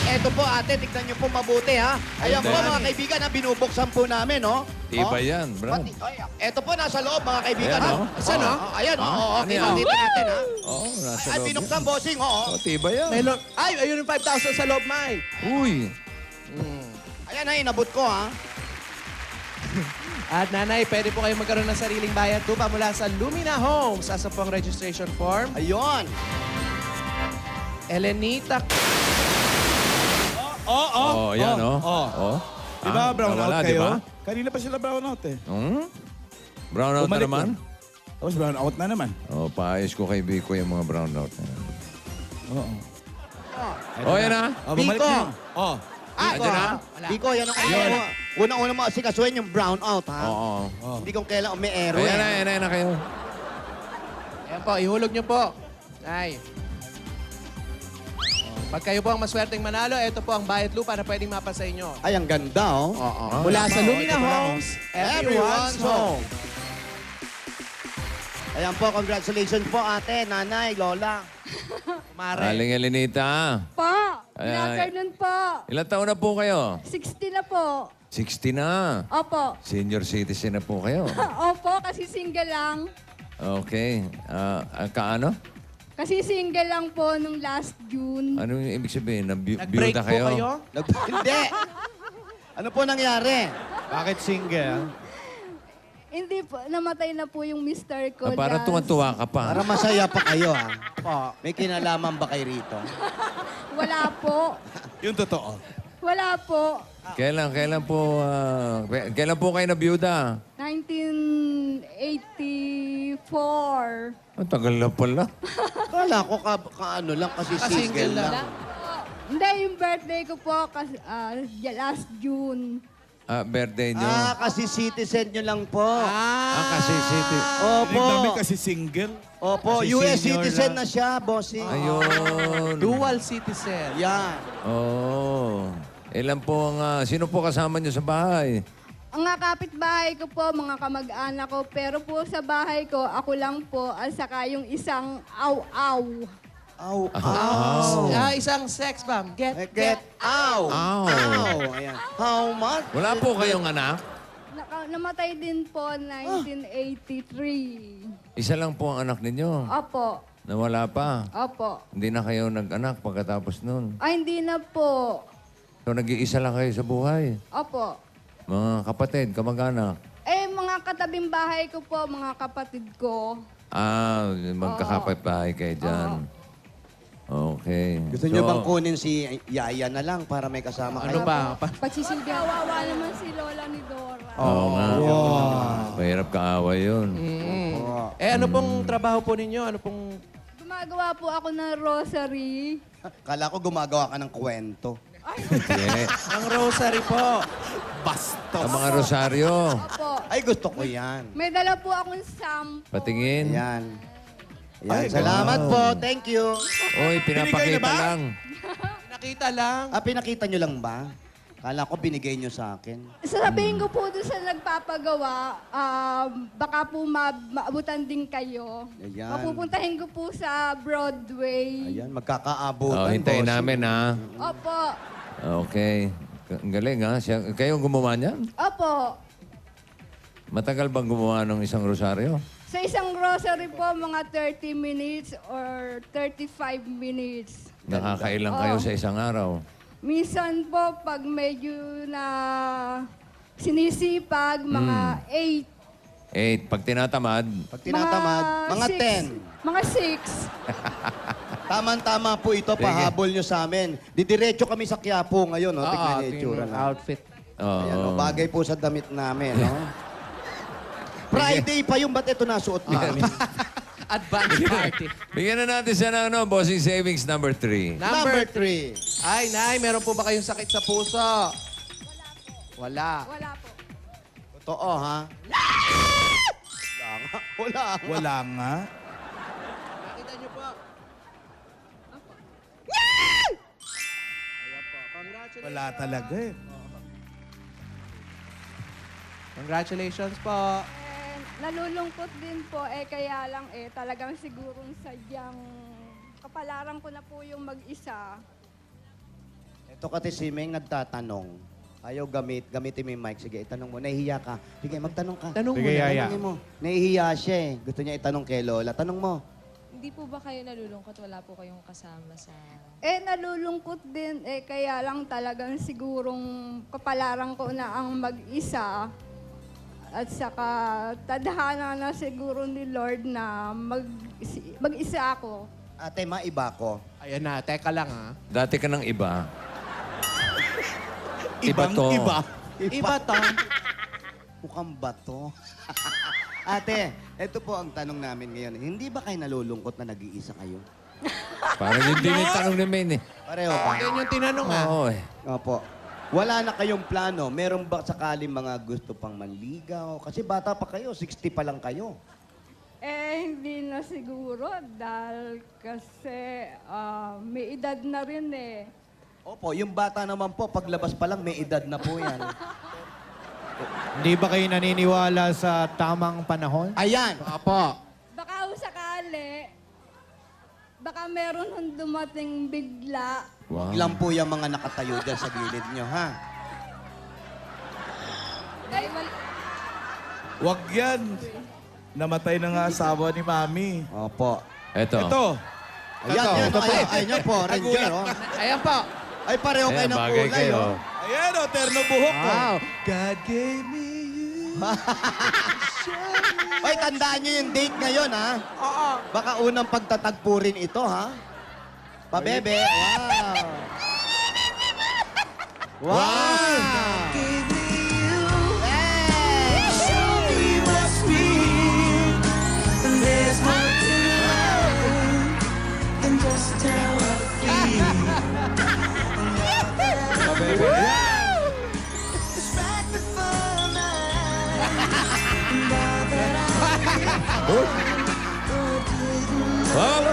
Eto po ate, tignan niyo po mabuti ha. Ayan po mga kaibigan na binubuksan po namin, no? Tibay yan, bro. Eto po nasa loob mga kaibigan. Ayan, ha? oh. Saan, no? Ayan, oh. Ano yan? Kita natin, ha? Oo, nasa Ay, loob. binuksan, bossing, oo. Oh, tibay yan. Ay, ayun yung 5,000 sa loob, Mai. Uy. Ayan na, inabot ko, ha? At nanay, pwede po kayo magkaroon ng sariling bayad tupa mula sa Lumina Homes. Asa po ang registration form. Ayun. Elenita. Oh, yan, oh. Oh. Di ba, brown nawala, out di kayo? ba? Kanina pa sila brown out eh. Brown out na Bumalik naman? Tapos brown out na naman. Oh, paayos ko kay Biko yung mga brown out. Oo. Oh, yan na. Oh, bumalik Biko. na. Oh. Biko, Andyan na? ha? Biko, yan ang ano. Unang-una mo asikasuhin yung brown out, ha? Oo. Hindi kung kailan may ero, Ayan na, ayan na kayo. Ayan po, ihulog niyo po. Ay. Pag kayo po ang maswerteng manalo, ito po ang bayad lupa na pwedeng mapa sa inyo. Ay, ang ganda, oh. Mula sa Lumina ito pa lang, Homes, everyone's home. Ayan po, congratulations po, ate, nanay, lola. Mare. Aling Elenita. Po, Ay. afternoon po. Ilang taon na po kayo? 60 na po. 60 na. Opo. Senior citizen na po kayo. Opo, kasi single lang. Okay. Kaano? Kasi single lang po nung last June. Ano yung ibig sabihin? Nag-break Byuda po kayo? kayo? Hindi. Ano po nangyari? Bakit single? Hindi po, namatay na po yung mister ko. Para last- tuwan-tuwa ka pa. Para masaya pa kayo, ha? May kinalaman ba kayo rito? Wala po. Yung totoo. Wala po. Kailan po kayo na byuda? 1984. Ang tagal na pala. Kala ko ano lang kasi single lang. Hindi, yung birthday ko po kasi, last June. Birthday nyo. Kasi citizen nyo lang po. Kasi city. Hindi namin Opo. kasi single. Opo, Kasi US senior citizen lang. na siya, bossing. Ayun. Dual citizen. Yan. Oh. Ilan po ang... sino po kasama nyo sa bahay? Ang mga kapitbahay ko po, mga kamag-anak ko, pero po sa bahay ko, ako lang po, at saka yung isang aw-aw. Ow, Isang sex bomb. Get out. Ow. Ow. Ayan. How much? Wala po kayong anak? Namatay din po 1983. Isa lang po ang anak ninyo. Opo. Nawala pa. Opo. Hindi na kayo nag-anak pagkatapos nun. Ay, hindi na po. So, nag-iisa lang kayo sa buhay. Opo. Mga kapatid, kamag-anak. Mga katabing bahay ko po, mga kapatid ko. Magkakapit-bahay kayo dyan. Okay. Gusto nyo bang kunin si Yaya na lang para may kasama kayo? Ano ba? Pagsisilbi. Kawawa naman si Lola ni Dora. Oo nga. Mahirap kaaway yun. Ano pong trabaho po ninyo? Ano pong... Gumagawa po ako ng rosary. Kala ko gumagawa ka ng kwento. Yeah. Ang rosary po. Ang mga rosaryo. Opo. Ay, gusto ko yan. May dala po akong sample. Patingin. Yan. Yan. Salamat po. Thank you. Oy, Binigay na pinapakita ba? lang. Nakita lang. Pinakita nyo lang ba? Kala ko binigay nyo sa akin. Sasabihin ko po doon sa nagpapagawa, baka po maabutan din kayo. Ayan. Mapupuntahin ko po sa Broadway. Ayan, magkakaabutan. Oh, hintayin boss. namin, ha? Opo. Okay. Ang galing, ha? Kayo ang gumawa niyan? Opo. Matagal bang gumawa ng isang rosaryo? Sa isang rosary po, mga 30 minutes or 35 minutes. Nakakailang kayo sa isang araw? Minsan po, pag medyo na sinisipag, mga 8. 8. Pag tinatamad, Pag tinatamad, mga 10. Mga 6. Tama-tama po ito, pahabol nyo sa amin. Didiretso kami sa Quiapo ngayon, no? Tignan niyo yung itsura na. outfit. Ayan, oh, no? Bagay po sa damit namin, no? Friday pa yung ba't ito nasuot namin? Advance party. bigyan na natin siya ng bossing savings number 3. Number 3. Ay, Nay, meron po ba kayong sakit sa puso? Wala. Wala po. Totoo, ha? Wala nga. Wala nga. Wala nga. Nakita niyo po. Congratulations. Wala talaga eh. Congratulations po. Nalulungkot din po, kaya lang talagang sigurong sadyang kapalaran ko na po yung mag-isa. Ito kasi si Meng nagtatanong. Ayaw gamitin mo yung mic. Sige, itanong mo. Nahihiya ka. Sige, magtanong ka. Tanong mo Sige, na. Yaya. Tanongin mo. Nahihiya siya eh. Gusto niya itanong kay Lola. Tanong mo. Hindi po ba kayo nalulungkot? Wala po kayong kasama sa... Nalulungkot din, kaya lang talagang sigurong kapalaran ko na ang mag-isa. At saka tadhana na siguro ni Lord na mag-isa ako. Ate, maiba ko. Ayan na, teka lang ha. Dati ka ng iba. Ibang to. iba. Iba to. Mukhang bato. Ate, ito po ang tanong namin ngayon. Hindi ba kayo nalulungkot na nag-iisa kayo? Parang yun din yung tanong ni Maine, eh. Pareho ba? Yan yung tinanong ha. Oo, eh. Opo. Wala na kayong plano. Meron ba sakali mga gusto pang manligaw? Kasi bata pa kayo, 60 pa lang kayo. Hindi na siguro dahil kasi may edad na rin eh. Opo, yung bata naman po, paglabas pa lang, may edad na po yan. Hindi ba kayo naniniwala sa tamang panahon? Ayan! Apo. Baka sakali, baka meron hong dumating bigla. Wow. Ilan po yung mga nakatayo dyan sa gilid nyo, ha? Ay, Wag yan. Namatay na nga asawa ni Mami. Opo. Eto. Ito. Ayan, yan. Ayan nyo po, Ranger, oh. Ayan po. Ay, pareho kayo Ayan, ng bagay kulay, kayo. oh. Ayan o, terno buhok ko. Wow. God gave me you. Ay, tandaan nyo yung date ngayon, ha? Oo. Baka unang pagtatagpo rin ito, ha? Pabebe. Wow. Wow. Gave me you. Hey! Show me what's real. And there's more to life than just how I feel. It's right before my eyes. And all that I Wow.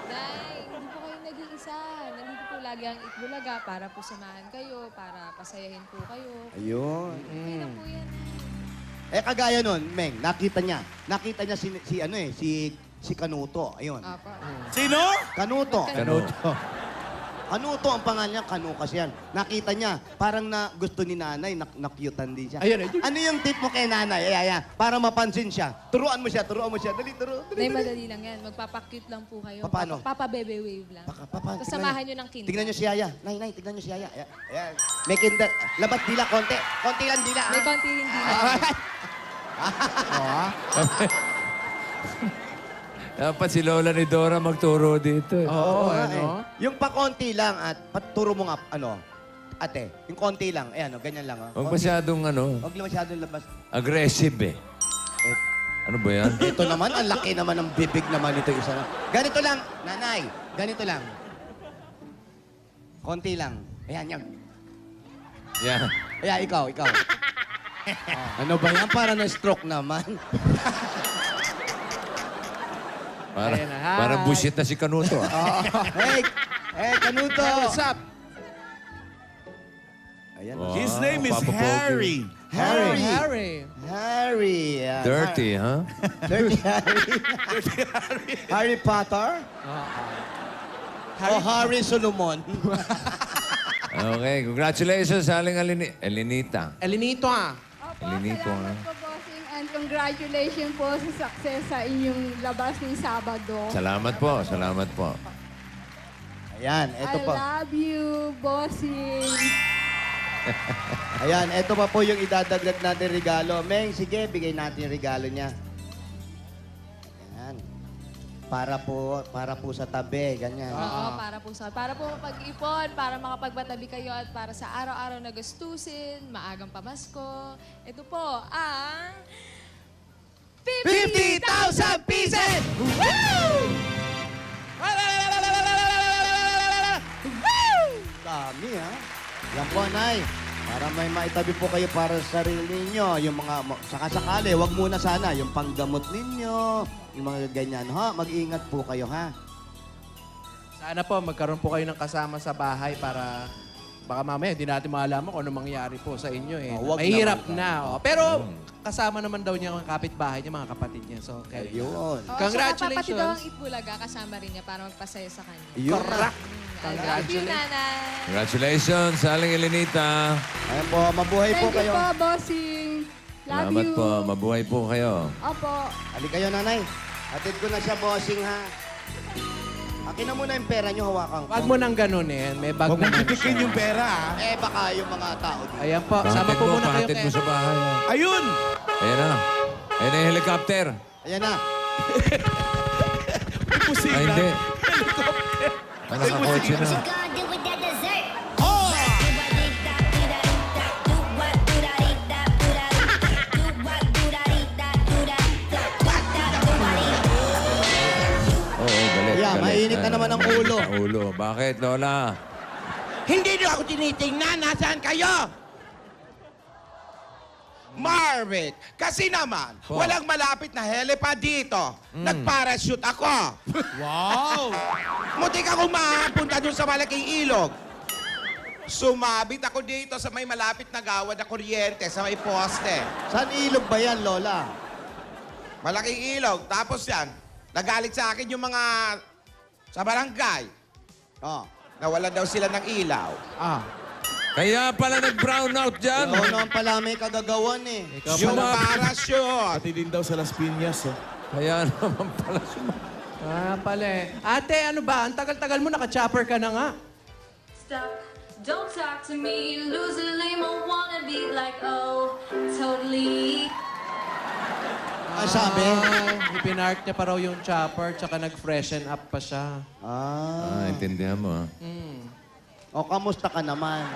Nay, hindi po kayo nag-iisa. Nandito po lagi ang Itbulaga para po samahan kayo, para pasayahin po kayo. Ayun. Okay na po yan. Kagaya nun, Meng, nakita niya si Kanuto. Ayun. Apa. Sino? Kanuto. Kanuto. Kanuto ang pangalan niya, Kanukas yan. Nakita niya, parang na gusto ni nanay, nakyutan din siya. Ayun, ayun. Ano yung tip mo kay nanay? Ayan. Para mapansin siya. Turuan mo siya. Dali, turo. Nay, madali lang yan. Magpapakit lang po kayo. Paano? Papa-bebe wave lang. Papa, Tapos samahan nyo ng kinta. Tignan niyo si Yaya. Nay, tignan niyo si Yaya. Ayan. May kinder. Labat dila, konti. Konti lang dila. May konti rin din. Dapat si Lola ni Dora magturo dito, eh. Oo, nga, ano? Yung pa konti lang at paturo mo nga, ate, yung konti lang. Ayan, ganyan lang. Huwag masyadong, Huwag lang masyadong labas. aggressive, eh. Ano ba yan? Ito naman, ang laki naman ng bibig naman ito isa na. Ganito lang, nanay. Ganito lang. Konti lang. Ayan, yan. Yan. Ayan, ikaw. Ano ba yan? Para na-stroke naman. Ayan na, hi. Para busit na si Kanuto. Oo. Hey, Kanuto. Hey, what's up? Ayan. His name is Papa Pogi. Harry. Harry. Yan. Dirty, ha? Dirty Harry. Harry Potter? O Harry Solomon? Okay, congratulations, Aling Elinita. Elinito, Opo, Elinito, salamat po, bossing. And congratulations po sa success sa inyong labas ng Sabado. Salamat po. Ayan, eto I pa. love you, bossing. Ayan, eto pa po yung idadagdag natin regalo. Meng, sige, bigay natin yung regalo niya. Ayan. Para po sa tabi, ganyan. Oo, para po mapag-ipon, para makapagbatabi kayo at para sa araw-araw na gastusin, maagang pamasko. Ito po ang 50,000 pieces! Dami, ha? Yan po, Nay. Para may maitabi po kayo para sa sarili ninyo. Yung mga, sakasakali, wag muna sana. Yung panggamot ninyo, yung mga ganyan, ha? Mag-iingat po kayo, ha? Sana po magkaroon po kayo ng kasama sa bahay para baka mamaya hindi natin malaman kung ano mangyari po sa inyo eh. Oh, wag Mahirap naman. na. Oh. Pero kasama naman daw niya ang kapitbahay niya, mga kapatid niya. So, okay. Yun. Oo, Congratulations. Pati daw ang Itbulaga, kasama rin niya para magpasaya sa kanya. Yun. Correct. I love you, Nanay. Congratulations, Aling Elinita. Ayan po, mabuhay po Thank you kayo. po, bossing. Love Salamat you. po. Mabuhay po kayo. Opo. Halika kayo, Nanay. Atid ko na siya, bossing, ha? Akin na muna yung pera nyo, hawakan ko. Wag mo nang ganunin. May bag Huwag mong naman titikin siya. yung pera, ha? Eh, baka yung mga tao dito. Ayan po. Sama po muna kayo. pahatid mo sa bahay. ha? Ayun! Ayan na. Ayan na yung helicopter. Ayan na. May pusina. Ay, hindi. Ay, nakakotse na. Oo, galit. Yeah, galit. mainit na naman ang ulo. Ang ulo. Bakit, Lola? Hindi niyo ako tinitingnan. Nasaan kayo? Marvick, kasi naman, Po. walang malapit na helipad dito. Nag-parachute ako. Wow! Muntik akong makapunta doon sa malaking ilog. Sumabit ako dito sa may malapit na gawad na kuryente, sa may poste. Saan ilog ba yan, Lola? Malaking ilog. Tapos yan, nagalit sa akin yung mga sa barangay. Oh. Nawalan daw sila ng ilaw. Kaya pala nag-brown out dyan. Ikaw naman pala may kagagawan eh. Yung parachute. Pati din daw sa Las Piñas, oh. Kaya naman pala Pala eh. Ate, ano ba? Ang tagal-tagal mo, naka-chopper ka na nga. Stop, don't talk to me. Lose a lame, I wanna be like, oh, totally. Ang sabi? Ipinark niya pa raw yung chopper, tsaka nag-freshen up pa siya. Ah, intindihan mo, ha? O, kamusta ka naman?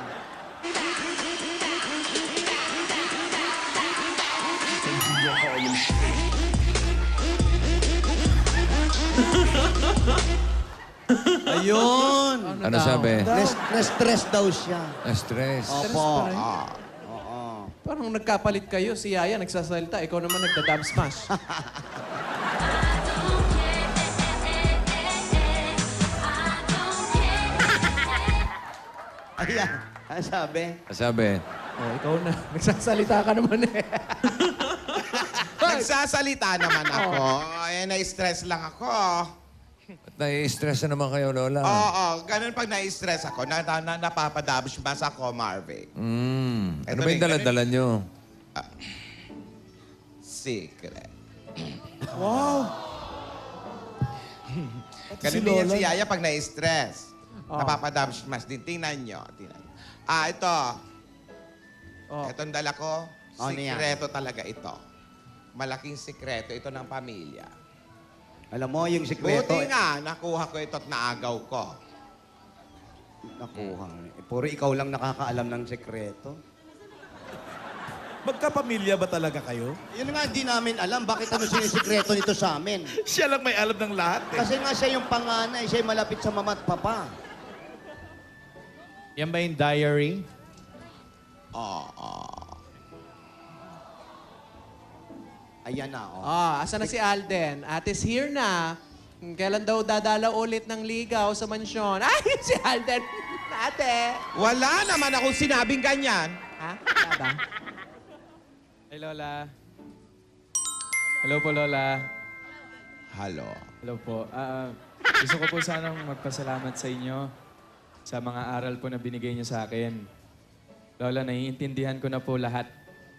Ayun! Ano sabi? Na-stress daw siya. Na-stress. Opo. Parang nagkapalit kayo, si Yaya nagsasalita, ikaw naman nagda-dub smash. Ayan. Ang sabi? Sabi, Oh, ikaw na. Nagsasalita ka naman eh. Nagsasalita naman ako. Eh, na-stress lang ako. ba't nai-stress na naman kayo, Lola? Oo, ganun pag na-stress ako, napapadabos ba ako, Marvick? Ano Ito ba yung rin, dala-dala nyo? Secret. Wow! Ganun din yan si Yaya pag na-stress. Napapadabos mas din. Tingnan nyo. Ito. Itong dala ko, Ano yan? sikreto talaga ito. Malaking sikreto ito ng pamilya. Alam mo, yung sikreto... Buti nga, nakuha ko ito at naagaw ko. Nakuha. Puro ikaw lang nakakaalam ng sikreto. Magkapamilya ba talaga kayo? Yun nga, hindi namin alam bakit ano sinisikreto nito sa amin. Siya lang may alam ng lahat eh. Kasi nga siya yung panganay, siya yung malapit sa mama at papa. Yan ba yung diary? Ayan na, oh. Asa na si Alden? Ate's here na. Kailan daw dadala ulit ng ligaw sa mansyon? Ay, si Alden. Ate. Wala naman akong sinabing ganyan. Ha? Wala ba? Hey, Lola. Hello po, Lola. Halo. Hello po. Gusto ko po sanang magpasalamat sa inyo sa mga aral po na binigay niyo sa akin. Lola, naiintindihan ko na po lahat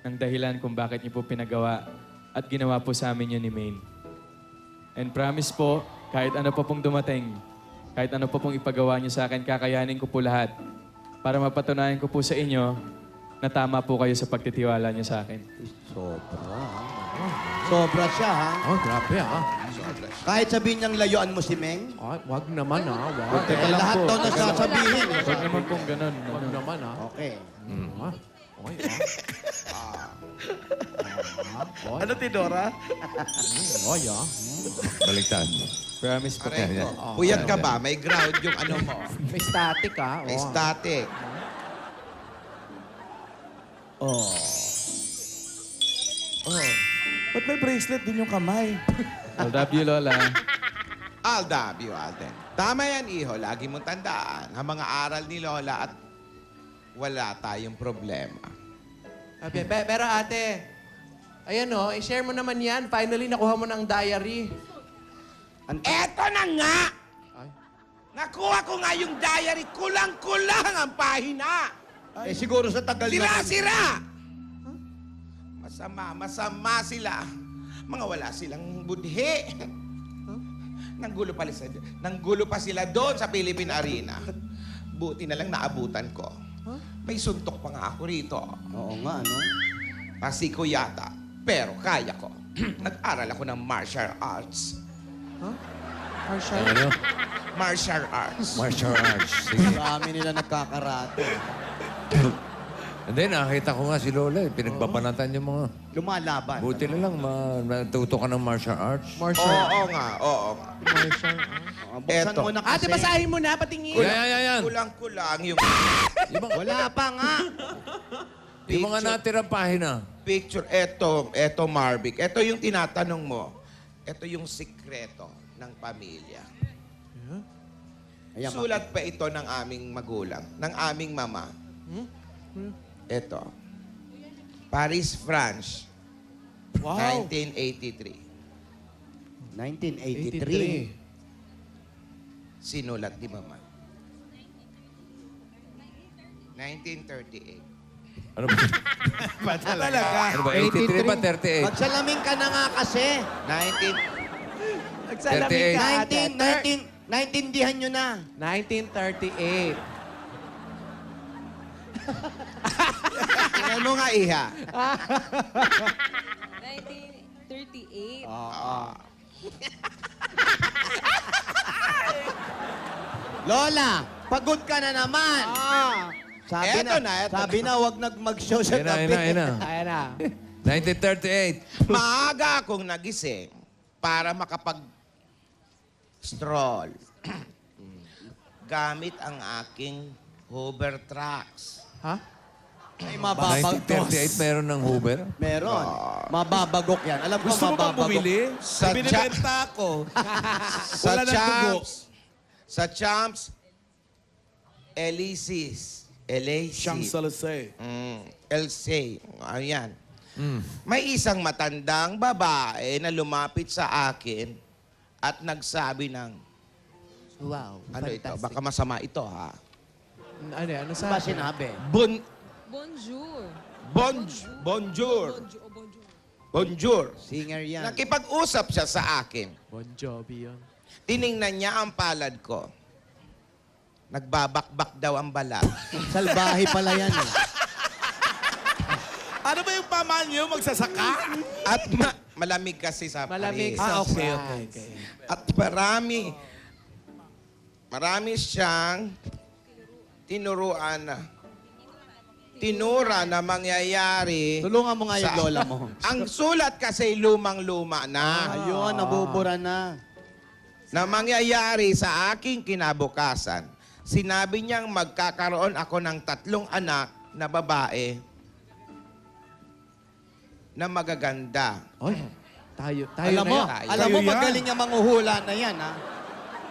ng dahilan kung bakit niyo po pinagawa at ginawa po sa amin yun ni Maine. And promise po, kahit ano pa pong dumating, kahit ano pa pong ipagawa niyo sa akin, kakayanin ko po lahat para mapatunayan ko po sa inyo na tama po kayo sa pagtitiwala niyo sa akin. Sobra siya, ha? Oh, grabe ah. Kahit sabihin niyang layuan mo si Meng, Ay, wag naman ah. Wag. lahat daw na sasabihin. Huwag naman pong ganun. Wag naman ah. Okay. Ah. Okay Ano, Tidora? Oy ah. Baliktad. Promise po. Aray ko. Puyat ka ba? May ground yung ano mo. May static ah. May Oh. static. Ba't may bracelet din yung kamay? I love you, Lola. I'll love you, Alden. Tama yan, iho. Lagi mong tandaan ang mga aral ni Lola at wala tayong problema. Okay, pero ate, ayan o, i-share mo naman yan. Finally, nakuha mo ng diary. Eto na nga! Ay. Nakuha ko nga yung diary. Kulang-kulang ang pahina. Eh, siguro sa tagal na... Sira-sira! Masama sila. Mga wala silang budhi. Nanggulo pa sila doon sa Philippine Arena. Buti na lang naabutan ko. May suntok pa nga ako rito. Oo nga, no? Pasiko yata. Pero kaya ko. Nag-aral ako ng martial arts. Marshall. Ano? Martial arts. Martial arts. Sige. Marami nila nagkakarate. Hindi, nakita ko nga si Lola. Pinagbabanatan yung mga... Lumalaban. Buti na lang, natuto ka ng martial arts. Marshall. Oo nga, oo nga. Marshall. Buksan Eto. mo na kasi. Ate, basahin mo na, patingin. Yan. Kulang-kulang yung Wala pa nga. Yung mga natirang pahina. picture. Eto Marvic. Eto yung tinatanong mo. Eto yung sikreto ng pamilya. Ayan, Sulat pa ito ng aming magulang, ng aming mama. Eto. Paris, France. Wow. 1983. 1983. Sinulat ni mama. 1938. Ano ba? Talaga. Ano ba? 83 ba? 38? Magsalamin ka na nga kasi. Nagsalamin ka, ate. naintindihan nyo na. 1938. Tingnan mo nga, iha. 1938. Lola, pagod ka na naman. Sabi Eto na, eto sabi na, wag mag-show sa tabi. Ayan na. Ayan na. 1938. Maaga akong nagising para makapag-stroll. Gamit ang aking Hoover trucks. Ha? Ay, mababagok. 1938 meron ng Hoover? Meron. Mababagok yan. Alam ko Gusto mo bang mababagok. bumili? Sa Binibenta ako. Sa Wala nang dugo. Champs. Sa Champs, Elysees. Champs-Élysées. Elsie. Ayan. May isang matandang babae na lumapit sa akin at nagsabi ng, Wow. ano ito? Baka masama ito, ha? Ano yan? Ano Ano ba sa... sinabi? Bonjour. Bonjour. Bonjour. Singer yan. Nakipag-usap siya sa akin. Bon Jovi yun. Tiningnan niya ang palad ko. Nagbabakbak daw ang balat. Salbahe pala yan eh. Ano ba yung pamahal niyo? Magsasaka? At malamig kasi sa Malamig Paris. sa okay, France. okay. At marami siyang tinuruan na tinura na mangyayari. Tulungan mo nga yung lola mo. Ang sulat kasi lumang-luma na. Ayun, nabubura na. Na mangyayari sa aking kinabukasan. Sinabi niyang magkakaroon ako ng 3 anak na babae na magaganda. Oy, tayo Alam na mo, yan. Tayo. alam mo Tayo yan. magaling niya manguhula na yan, ha?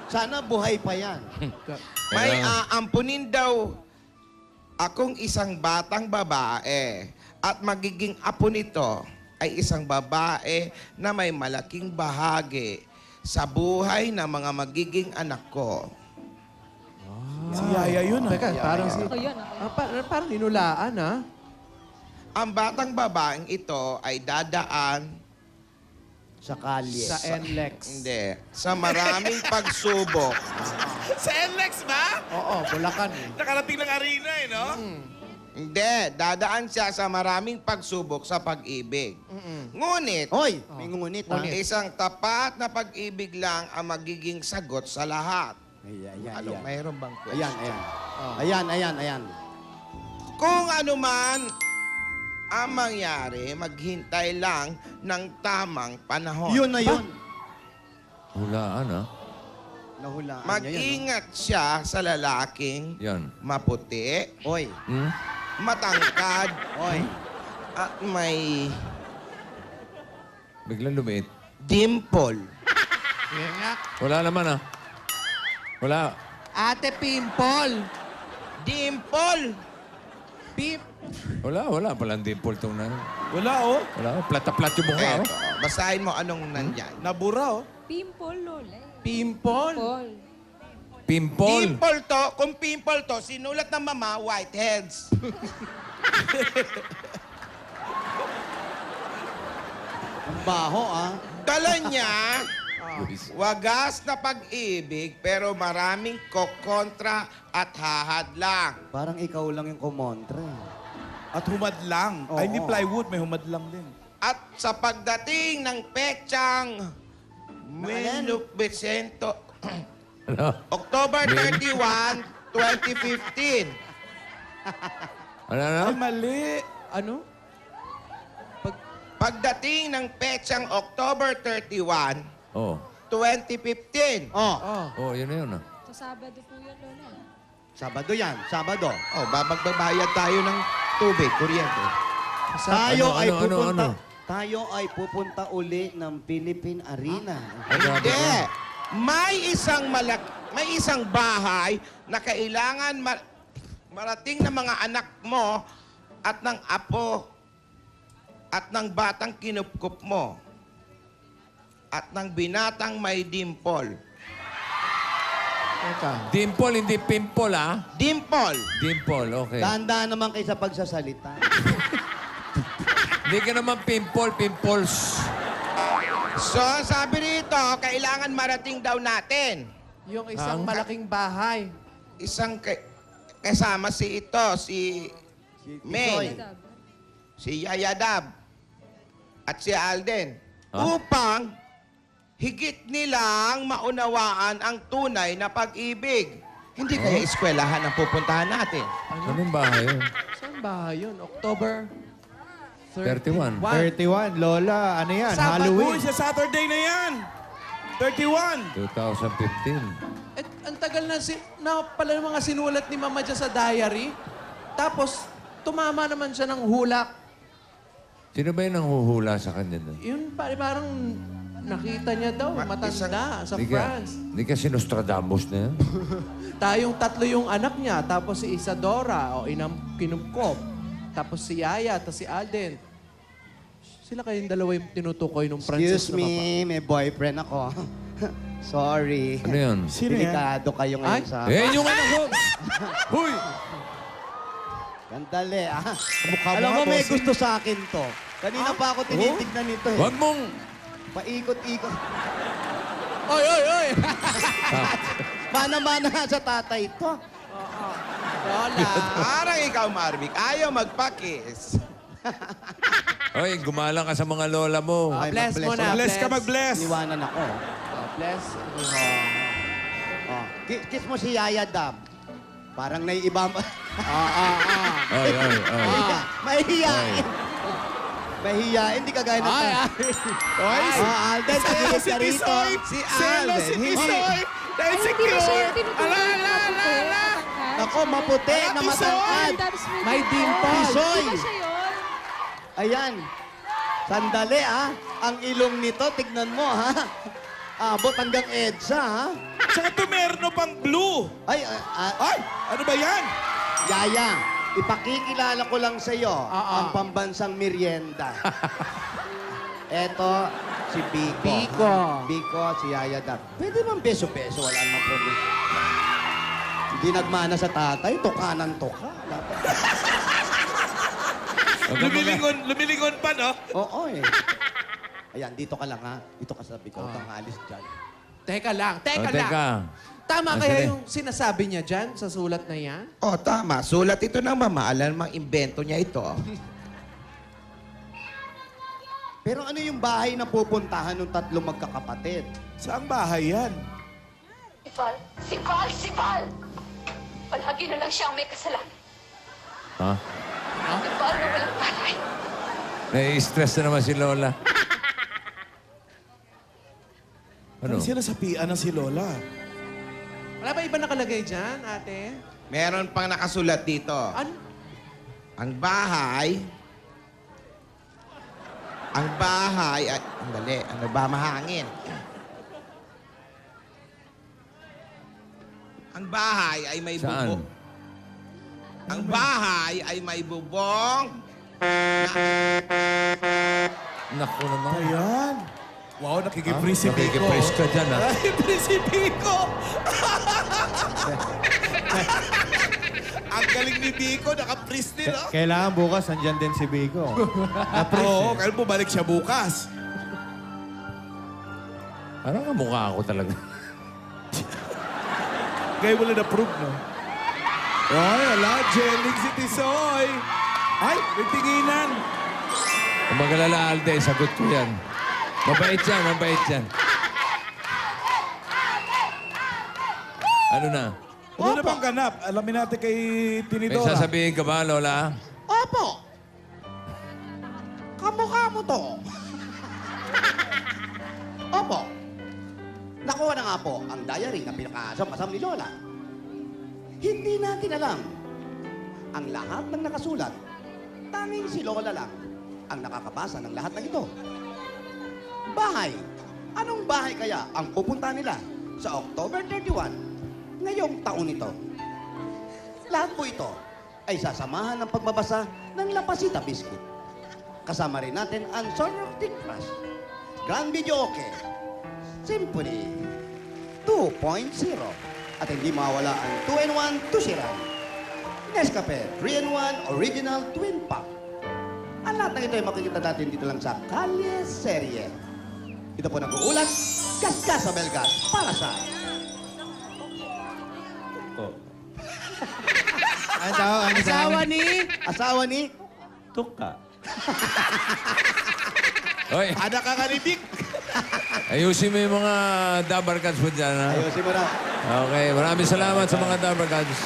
Sana buhay pa yan. May Pero- aampunin daw akong isang batang babae at magiging apo nito ay isang babae na may malaking bahagi sa buhay ng mga magiging anak ko. Si Yaya yun, ah. Teka, parang si... Ako yun, ako. Parang ninulaan, ha? Ang batang babaeng ito ay dadaan Sa kalye. Sa NLEX. hindi, sa maraming pagsubok. Sa NLEX ba? Oo, Bulacan eh. Nakarating ng arena eh, no? Hindi, dadaan siya sa maraming pagsubok sa pag-ibig. Ngunit, Hoy, may ngunit, ha? isang tapat na pag-ibig lang ang magiging sagot sa lahat. Ayan, Ano, ayan. mayroon bang question? Ayan, ayan. Ayan, ayan, ayan. Kung ano man ang mangyari, maghintay lang ng tamang panahon. Yun na yun. Hulaan, ha? Nahulaan niya yan. Mag-ingat siya sa lalaking Yan. maputi, no? Hoy, Hmm? matangkad, hoy. at may Biglang lumiit. dimple. Yan nga. Wala naman, ha? Wala. Ate Pimple! Dimple! Pip! Wala. Palang dimple tong na. Wala, oh. Wala. Plata-plat yung mukha, Eto, oh. basahin mo anong nandyan. Nabura, oh. Pimple, lola. Pimple? Paul. Pimple. Pimple to, kung pimple to, sinulat ng mama, whiteheads. Ang baho, ah. Dala niya, wagas na pag-ibig, pero maraming kokontra at hahadlang. Parang ikaw lang yung kumontra. At humadlang. Oo. Ay, hindi plywood, may humadlang din. At sa pagdating ng petsang Menuk Vicento, Ano? October 31, 2015. Ano? Ay, mali. Ano? Pagdating ng petsang October 31, Oh. 2015. Oh, Oh, yun na yun, ha? Sa Sabado po yun, lola. Sabado yan, Sabado. Oh, magbabayad tayo ng tubig, kuryente. Tayo Ano, ay ano, pupunta. ano? Tayo ay pupunta uli ng Philippine Arena. Hindi. May isang bahay na kailangan marating ng mga anak mo at ng apo at ng batang kinupkup mo at ng binatang may dimple. Teka. Dimple, hindi pimple, ha? Dimple. Dimple, okay. Dahan-dahan naman kayo sa pagsasalita. Hindi ka naman pimple, pimples. So, sabi rito, kailangan marating daw natin. Yung isang malaking bahay. Isang kasama si May, Dab. si Yayadab, at si Alden. Huh? Upang higit nilang maunawaan ang tunay na pag-ibig. Hindi kaya eskwelahan ang pupuntahan natin. Anong bahay yun? Saan bahay yun? October 31. 31, Lola, ano yan? Sabado. Halloween. Uy, sa Saturday na yan. 31. 2015. Eh, ang tagal na pala yung mga sinulat ni Mama dyan sa diary. Tapos, tumama naman siya ng hulak. Sino ba yung nanghuhula sa kanya doon? Yun, parang nakita niya daw, matanda, sa France. Hindi ka Nostradamus na yan? Tayong 3 yung anak niya, tapos si Isadora, o kinupkop. Tapos si Yaya, tapos si Alden. Sila kayong dalawa yung tinutukoy ng Francis Excuse me, may boyfriend ako. Sorry. Ano yun? Sino yan? Delikado kayo ngayon sa... Eh, yung anak ko! Huy! Gandali, ah. Mukha mo Alam mo, nga, may bossing. gusto sa akin to. Kanina pa ako tinitignan nito, eh. Huwag mong... Paikot-ikot. Oy, oy, oy! Mana-mana nga sa tatay to. Lola! Parang ikaw, Marvic, ayaw magpakis. Oy, gumalang ka sa mga lola mo. Ay, bless mo mag-bless na. ako. Bless ka, mag-bless. Iwanan ako. Bless. Oh. Kiss mo si Yaya Dab. Parang naiiba. Oy, oy, oy. Mahihiyain. Mahihiyain, hindi kagaya ng... Oy, Alden, tumingin ka rito. Si Selos si Alden. Tisoy! Dahil secure! Ala, ala, ala, ala! Ako, maputi na matangkad. May dimple. Tisoy. Di ba siya yun? Ayan. Sandali, ha? Ang ilong nito, tignan mo, ha? Abot hanggang EDSA, ha? Tsaka tumerno pang blue! Ay, Ay! Ano ba yan? Yaya, ipakikilala ko lang sa iyo ang pambansang merienda. Eto, si Biko. Biko. ha? Biko, si Yaya Dap. Pwede bang beso-beso? Wala namang problema. Hindi nagmana sa tatay, tukanan tuka. Lumilingon pa, no? Oo, eh. Ayan, dito ka lang, ha? Dito ka sa Biko. Huwag kang alis dyan. Teka lang, teka Oh, lang. teka. Tama Ah, kaya sige. yung sinasabi niya dyan sa sulat na yan? Oh, tama. Sulat ito ng mama. Alam mang invento niya ito. Pero ano yung bahay na pupuntahan ng tatlong magkakapatid? Saang bahay yan? Si Val! Si Val! Si Val! Palagi na lang siyang may kasalanan. Ha? Si Val na walang palay. Nai-stress na naman si Lola. Ano? Ano sinasapian ng si Lola? Wala ba iba nakalagay dyan, ate? Meron pang nakasulat dito. Ano? Ang bahay ay... Andali, ano ba mahangin? Ang bahay ay may Saan? bubong. Ang bahay ay may bubong. Naku naman. Ayan. Wow, nakikipris si Biko. Nakikipris ka dyan, ha? Nakikipris si Biko! Ang galing ni Biko, nakapris din, oh. Kailangan bukas, nandyan din si Biko. Oo, kaya bumalik siya bukas. Parang kamukha ako talaga. Kaya wala na-prove, no? Ay, ala, jelly si Tisoy. Ay, may tinginan. Kung magalala, Alde, sagot ko yan. Mabait yan, mabait yan. Ano na? Ano na bang ganap? Alamin natin kay May Tinidora. sasabihin ka ba, Lola? Opo! Kamukha mo to. Opo. Nakuha na nga po ang diary na pinakasam-asam ni Lola. Hindi natin alam ang lahat ng nakasulat. Tanging si Lola lang ang nakakabasa ng lahat ng ito. Bahay. Anong bahay kaya ang pupunta nila sa October 31 ngayong taon ito? Lahat po ito ay sasamahan ng pagbabasa ng Lapasita Biscuit. Kasama rin natin ang Sorority Crush, Grand Videoke, Symphony 2.0, at hindi mawala ang 2-in-1 Tushiran, Nescafe 3-in-1 Original Twin Pack. Ang lahat ng ito ay makikita natin dito lang sa Kalye Serye. Ito po nag-uulat, Gasgas sa Belgas, para sa... Ano tao? Ano tao? Asawa ni... Hoy, Anak ka kanibik. ayusin mo yung mga dabarkads mo dyan, ha? Ayusin mo na. Okay, maraming salamat sa mga dabarkads.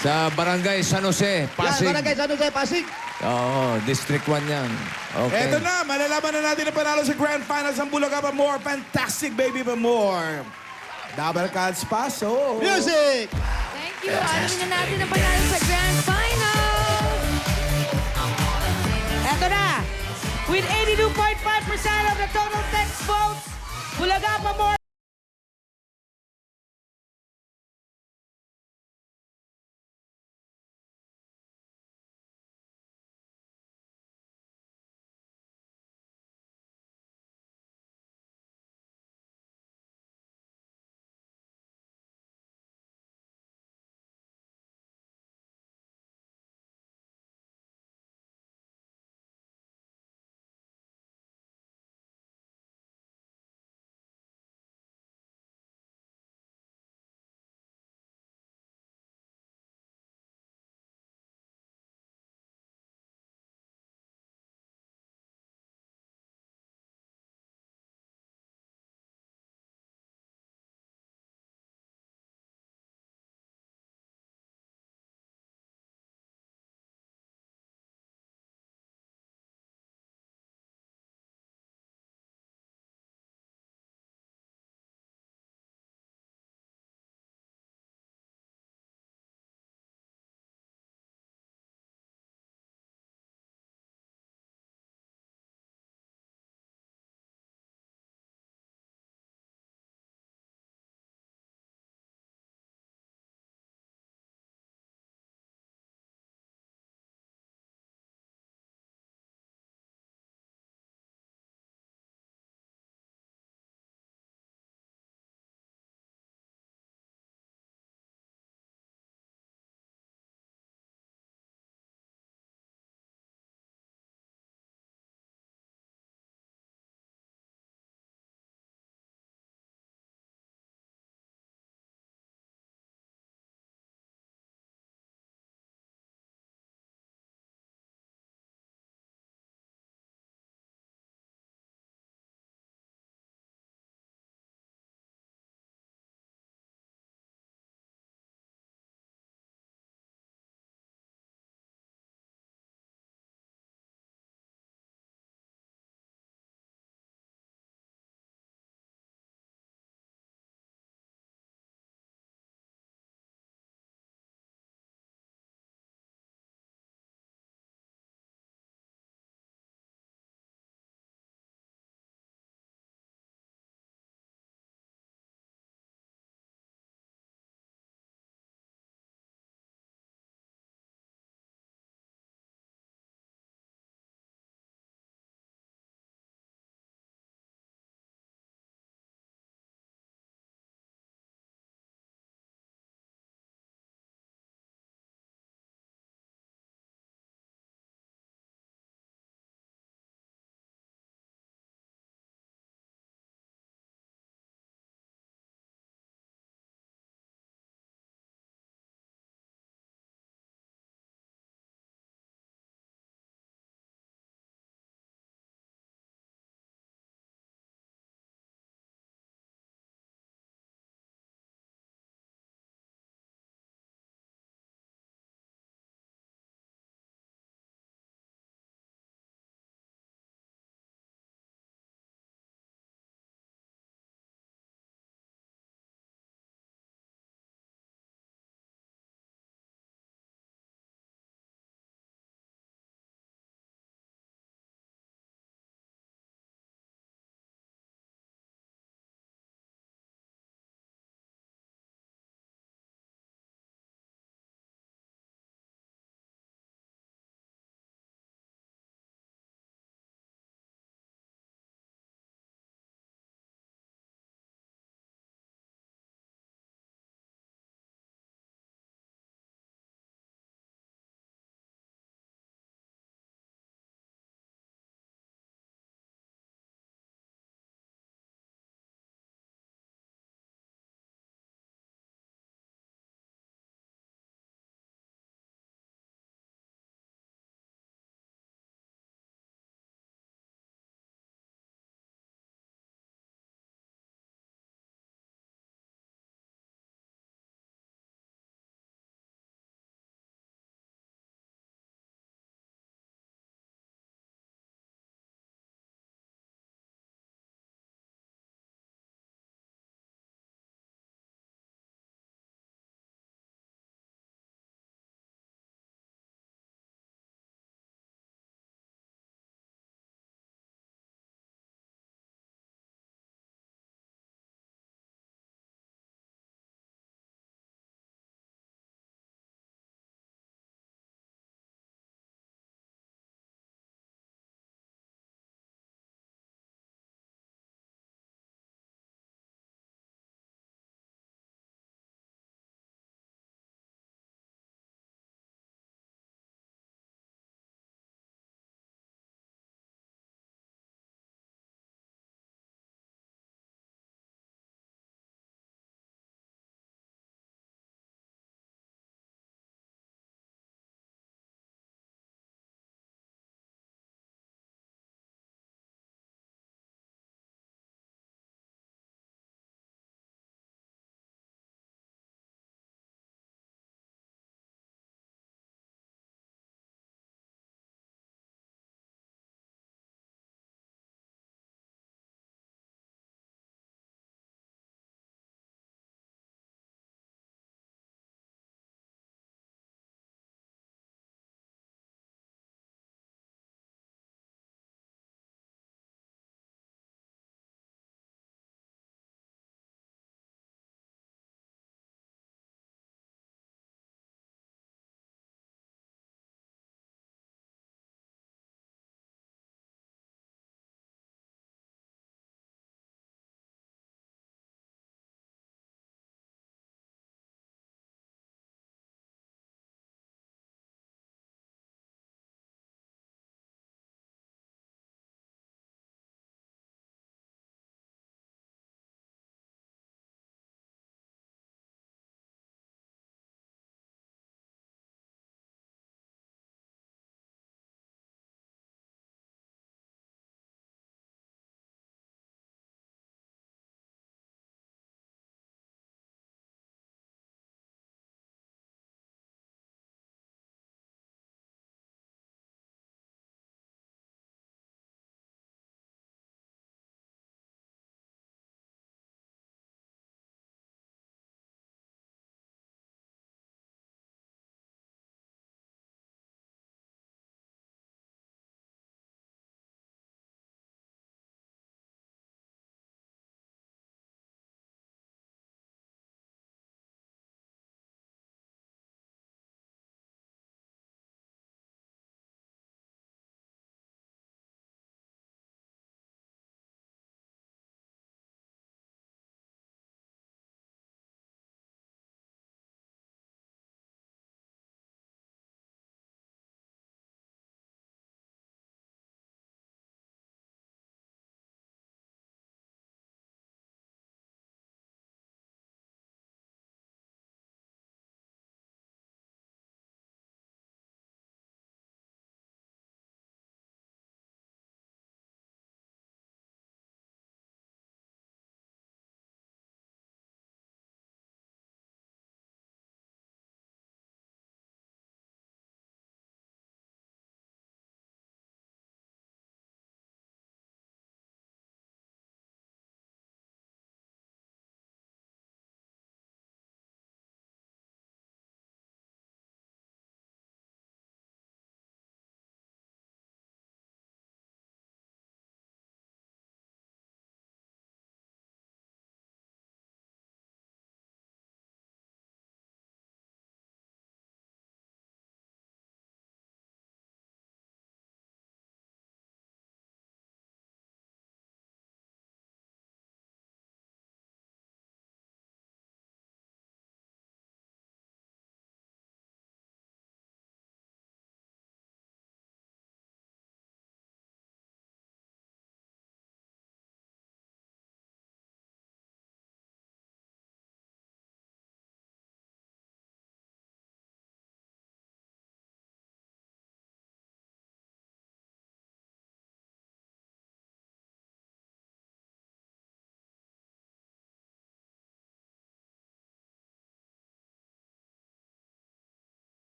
Sa Barangay San Jose, Pasig. Yan, barangay San Jose, Pasig. Oo, District 1 yan. Okay. Eto na, malalaman na natin ang panalo sa Grand Finals ng Bulaga pa more. Fantastic, baby, pa more. Double cards paso. Music! Thank you. Alamin na natin ang panalo sa Grand Final. Eto na! With 82.5% of the total text votes, Bulaga pa more